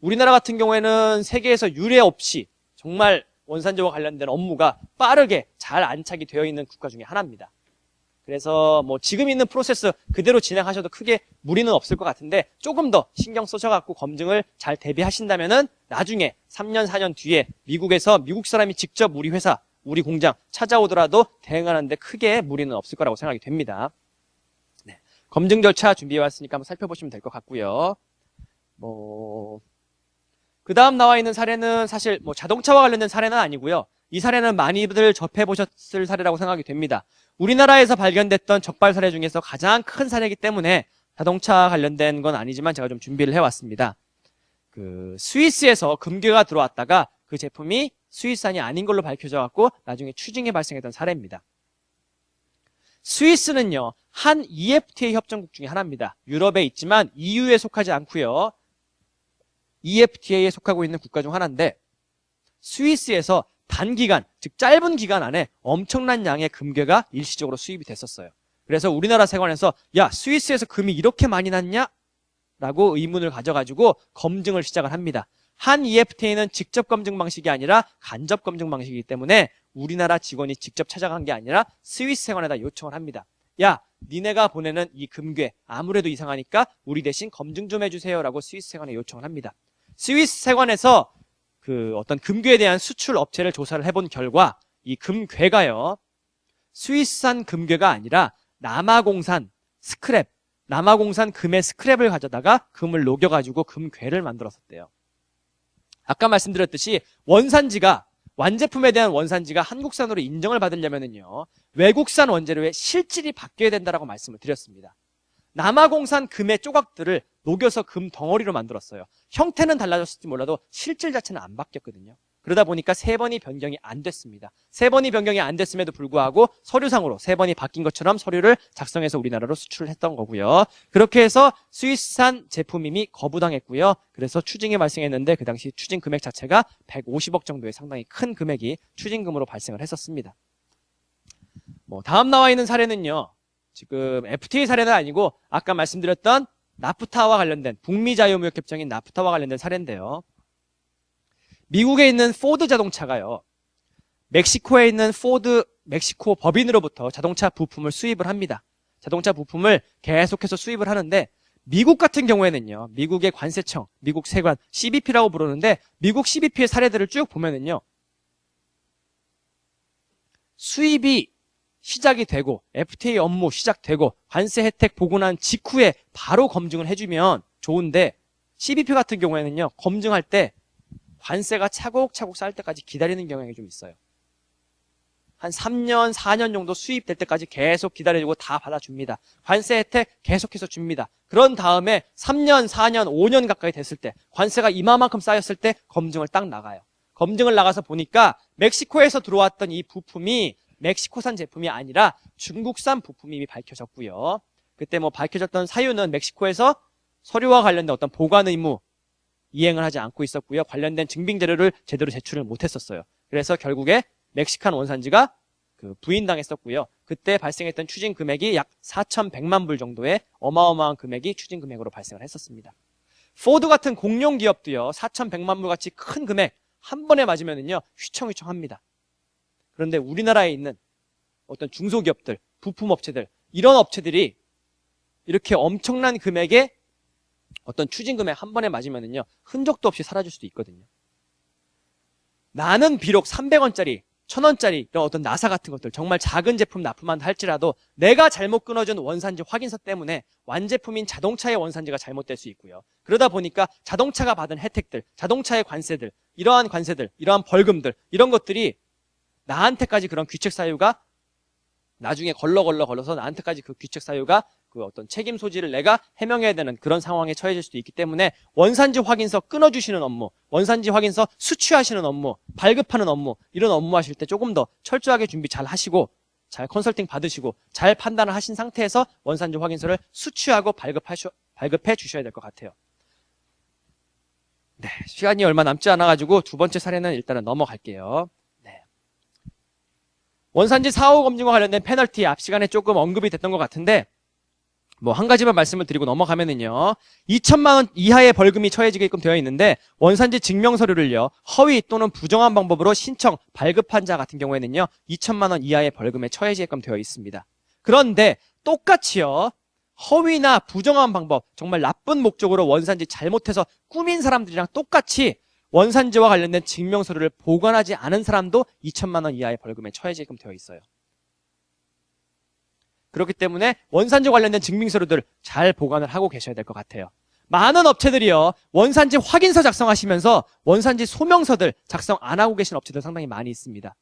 우리나라 같은 경우에는 세계에서 유례 없이 정말 원산지와 관련된 업무가 빠르게 잘 안착이 되어 있는 국가 중에 하나입니다. 그래서 뭐 지금 있는 프로세스 그대로 진행하셔도 크게 무리는 없을 것 같은데 조금 더 신경 쓰셔갖고 검증을 잘 대비하신다면은 나중에 3년, 4년 뒤에 미국에서 미국 사람이 직접 우리 회사, 우리 공장 찾아오더라도 대응하는데 크게 무리는 없을 거라고 생각이 됩니다. 네. 검증 절차 준비해왔으니까 한번 살펴보시면 될 것 같고요. 그 다음 나와 있는 사례는 사실 자동차와 관련된 사례는 아니고요. 이 사례는 많이들 접해보셨을 사례라고 생각이 됩니다. 우리나라에서 발견됐던 적발 사례 중에서 가장 큰 사례이기 때문에 자동차 관련된 건 아니지만 제가 좀 준비를 해왔습니다. 스위스에서 금괴가 들어왔다가 그 제품이 스위스산이 아닌 걸로 밝혀져 갖고 나중에 추징이 발생했던 사례입니다. 스위스는요, 한 EFTA 협정국 중에 하나입니다. 유럽에 있지만 EU에 속하지 않고요. EFTA에 속하고 있는 국가 중 하나인데 스위스에서 단기간, 즉 짧은 기간 안에 엄청난 양의 금괴가 일시적으로 수입이 됐었어요. 그래서 우리나라 세관에서 야, 스위스에서 금이 이렇게 많이 났냐? 라고 의문을 가져가지고 검증을 시작을 합니다. 한 EFTA는 직접 검증 방식이 아니라 간접 검증 방식이기 때문에 우리나라 직원이 직접 찾아간 게 아니라 스위스 세관에다 요청을 합니다. 야, 니네가 보내는 이 금괴 아무래도 이상하니까 우리 대신 검증 좀 해주세요 라고 스위스 세관에 요청을 합니다. 스위스 세관에서 어떤 금괴에 대한 수출 업체를 조사를 해본 결과 이 금괴가요, 스위스산 금괴가 아니라 남아공산 스크랩, 남아공산 금의 스크랩을 가져다가 금을 녹여가지고 금괴를 만들었었대요. 아까 말씀드렸듯이 완제품에 대한 원산지가 한국산으로 인정을 받으려면은요, 외국산 원재료의 실질이 바뀌어야 된다라고 말씀을 드렸습니다. 남아공산 금의 조각들을 녹여서 금 덩어리로 만들었어요. 형태는 달라졌을지 몰라도 실질 자체는 안 바뀌었거든요. 그러다 보니까 3번이 변경이 안 됐습니다. 3번이 변경이 안 됐음에도 불구하고 서류상으로 3번이 바뀐 것처럼 서류를 작성해서 우리나라로 수출을 했던 거고요. 그렇게 해서 스위스산 제품임이 거부당했고요. 그래서 추징이 발생했는데 그 당시 추징 금액 자체가 150억 정도의 상당히 큰 금액이 추징금으로 발생을 했었습니다. 다음 나와 있는 사례는요. 지금 FTA 사례는 아니고 아까 말씀드렸던 나프타와 관련된 북미 자유무역협정인 나프타와 관련된 사례인데요. 미국에 있는 포드 자동차가요. 멕시코에 있는 포드 멕시코 법인으로부터 자동차 부품을 수입을 합니다. 자동차 부품을 계속해서 수입을 하는데 미국 같은 경우에는요. 미국의 관세청, 미국 세관, CBP라고 부르는데 미국 CBP의 사례들을 쭉 보면은요. 수입이 시작이 되고 FTA 업무 시작되고 관세 혜택 보고 난 직후에 바로 검증을 해주면 좋은데 CBP 같은 경우에는요. 검증할 때 관세가 차곡차곡 쌓일 때까지 기다리는 경향이 좀 있어요. 한 3년, 4년 정도 수입될 때까지 계속 기다려주고 다 받아줍니다. 관세 혜택 계속해서 줍니다. 그런 다음에 3년, 4년, 5년 가까이 됐을 때 관세가 이만큼 쌓였을 때 검증을 딱 나가요. 검증을 나가서 보니까 멕시코에서 들어왔던 이 부품이 멕시코산 제품이 아니라 중국산 부품이 밝혀졌고요. 그때 밝혀졌던 사유는 멕시코에서 서류와 관련된 어떤 보관 의무 이행을 하지 않고 있었고요. 관련된 증빙 자료를 제대로 제출을 못했었어요. 그래서 결국에 멕시칸 원산지가 부인당했었고요. 그때 발생했던 추징 금액이 약 4,100만 불 정도의 어마어마한 금액이 추징 금액으로 발생을 했었습니다. 포드 같은 공룡 기업도요. 4,100만 불 같이 큰 금액 한 번에 맞으면은요 휘청휘청합니다. 그런데 우리나라에 있는 어떤 중소기업들, 부품업체들 이런 업체들이 이렇게 엄청난 금액의 어떤 추징 금액 한 번에 맞으면은요 흔적도 없이 사라질 수도 있거든요. 나는 비록 300원짜리 1,000원짜리 이런 어떤 나사 같은 것들 정말 작은 제품 납품한다 할지라도 내가 잘못 끊어준 원산지 확인서 때문에 완제품인 자동차의 원산지가 잘못될 수 있고요. 그러다 보니까 자동차가 받은 혜택들, 자동차의 관세들, 이러한 관세들, 이러한 벌금들 이런 것들이 나한테까지 그런 귀책 사유가 나중에 걸러서 나한테까지 그 귀책 사유가 그 어떤 책임 소지를 내가 해명해야 되는 그런 상황에 처해질 수도 있기 때문에 원산지 확인서 끊어주시는 업무, 원산지 확인서 수취하시는 업무, 발급하는 업무 이런 업무 하실 때 조금 더 철저하게 준비 잘 하시고 잘 컨설팅 받으시고 잘 판단을 하신 상태에서 원산지 확인서를 수취하고 발급해 주셔야 될 것 같아요. 네, 시간이 얼마 남지 않아가지고 두 번째 사례는 일단은 넘어갈게요. 네. 원산지 사후 검증과 관련된 페널티 앞 시간에 조금 언급이 됐던 것 같은데 한 가지만 말씀을 드리고 넘어가면은요. 2천만 원 이하의 벌금이 처해지게끔 되어 있는데 원산지 증명서류를요. 허위 또는 부정한 방법으로 신청, 발급한 자 같은 경우에는요. 2천만 원 이하의 벌금에 처해지게끔 되어 있습니다. 그런데 똑같이요. 허위나 부정한 방법, 정말 나쁜 목적으로 원산지 잘못해서 꾸민 사람들이랑 똑같이 원산지와 관련된 증명서류를 보관하지 않은 사람도 2천만 원 이하의 벌금에 처해지게끔 되어 있어요. 그렇기 때문에 원산지 관련된 증빙서류들 잘 보관을 하고 계셔야 될 것 같아요. 많은 업체들이요. 원산지 확인서 작성하시면서 원산지 소명서들 작성 안 하고 계신 업체들 상당히 많이 있습니다.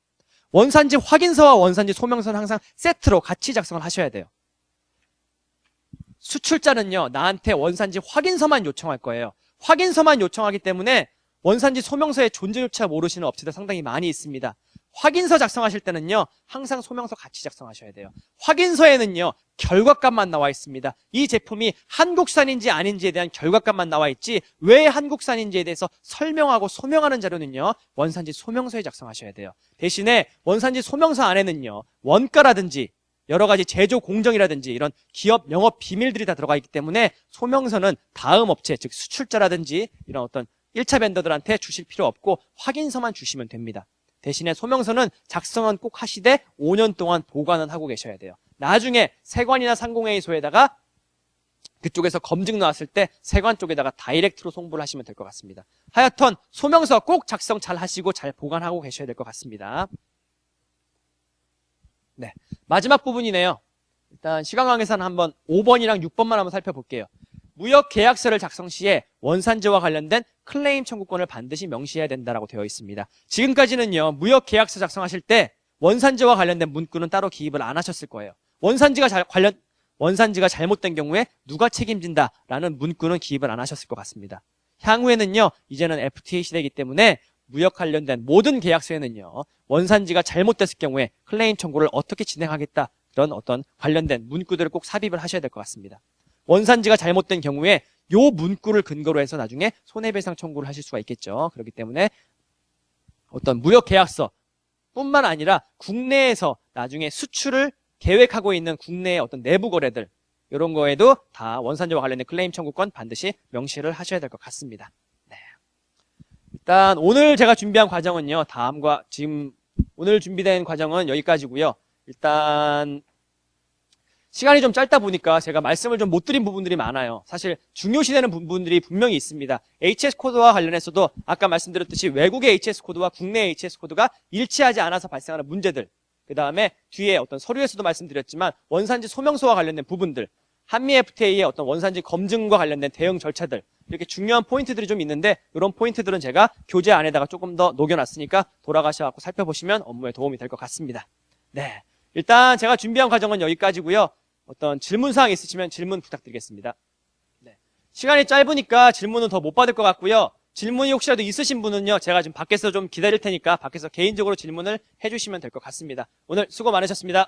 원산지 확인서와 원산지 소명서는 항상 세트로 같이 작성을 하셔야 돼요. 수출자는요. 나한테 원산지 확인서만 요청할 거예요. 확인서만 요청하기 때문에 원산지 소명서의 존재조차 모르시는 업체들 상당히 많이 있습니다. 확인서 작성하실 때는요. 항상 소명서 같이 작성하셔야 돼요. 확인서에는요. 결과값만 나와 있습니다. 이 제품이 한국산인지 아닌지에 대한 결과값만 나와 있지 왜 한국산인지에 대해서 설명하고 소명하는 자료는요. 원산지 소명서에 작성하셔야 돼요. 대신에 원산지 소명서 안에는요. 원가라든지 여러 가지 제조 공정이라든지 이런 기업 영업 비밀들이 다 들어가 있기 때문에 소명서는 다음 업체 즉 수출자라든지 이런 어떤 1차 벤더들한테 주실 필요 없고 확인서만 주시면 됩니다. 대신에 소명서는 작성은 꼭 하시되 5년 동안 보관은 하고 계셔야 돼요. 나중에 세관이나 상공회의소에다가 그쪽에서 검증 나왔을 때 세관 쪽에다가 다이렉트로 송부를 하시면 될 것 같습니다. 하여튼 소명서 꼭 작성 잘 하시고 잘 보관하고 계셔야 될 것 같습니다. 네, 마지막 부분이네요. 일단 시간 관계상 한번 5번이랑 6번만 한번 살펴볼게요. 무역 계약서를 작성 시에 원산지와 관련된 클레임 청구권을 반드시 명시해야 된다라고 되어 있습니다. 지금까지는요. 무역 계약서 작성하실 때 원산지와 관련된 문구는 따로 기입을 안 하셨을 거예요. 원산지가 잘못된 경우에 누가 책임진다라는 문구는 기입을 안 하셨을 것 같습니다. 향후에는요. 이제는 FTA 시대이기 때문에 무역 관련된 모든 계약서에는요. 원산지가 잘못됐을 경우에 클레임 청구를 어떻게 진행하겠다 그런 어떤 관련된 문구들을 꼭 삽입을 하셔야 될 것 같습니다. 원산지가 잘못된 경우에 요 문구를 근거로 해서 나중에 손해배상 청구를 하실 수가 있겠죠. 그렇기 때문에 어떤 무역 계약서 뿐만 아니라 국내에서 나중에 수출을 계획하고 있는 국내의 어떤 내부 거래들 이런 거에도 다 원산지와 관련된 클레임 청구권 반드시 명시를 하셔야 될 것 같습니다. 네. 일단 오늘 제가 준비한 과정은요. 지금 오늘 준비된 과정은 여기까지고요. 일단 시간이 좀 짧다 보니까 제가 말씀을 좀 못 드린 부분들이 많아요. 사실 중요시되는 부분들이 분명히 있습니다. HS 코드와 관련해서도 아까 말씀드렸듯이 외국의 HS 코드와 국내의 HS 코드가 일치하지 않아서 발생하는 문제들, 그 다음에 뒤에 어떤 서류에서도 말씀드렸지만 원산지 소명서와 관련된 부분들, 한미 FTA의 어떤 원산지 검증과 관련된 대응 절차들, 이렇게 중요한 포인트들이 좀 있는데 이런 포인트들은 제가 교재 안에다가 조금 더 녹여놨으니까 돌아가셔서 살펴보시면 업무에 도움이 될 것 같습니다. 네, 일단 제가 준비한 과정은 여기까지고요. 어떤 질문사항 있으시면 질문 부탁드리겠습니다. 네. 시간이 짧으니까 질문은 더 못 받을 것 같고요. 질문이 혹시라도 있으신 분은요. 제가 지금 밖에서 좀 기다릴 테니까 밖에서 개인적으로 질문을 해주시면 될 것 같습니다. 오늘 수고 많으셨습니다.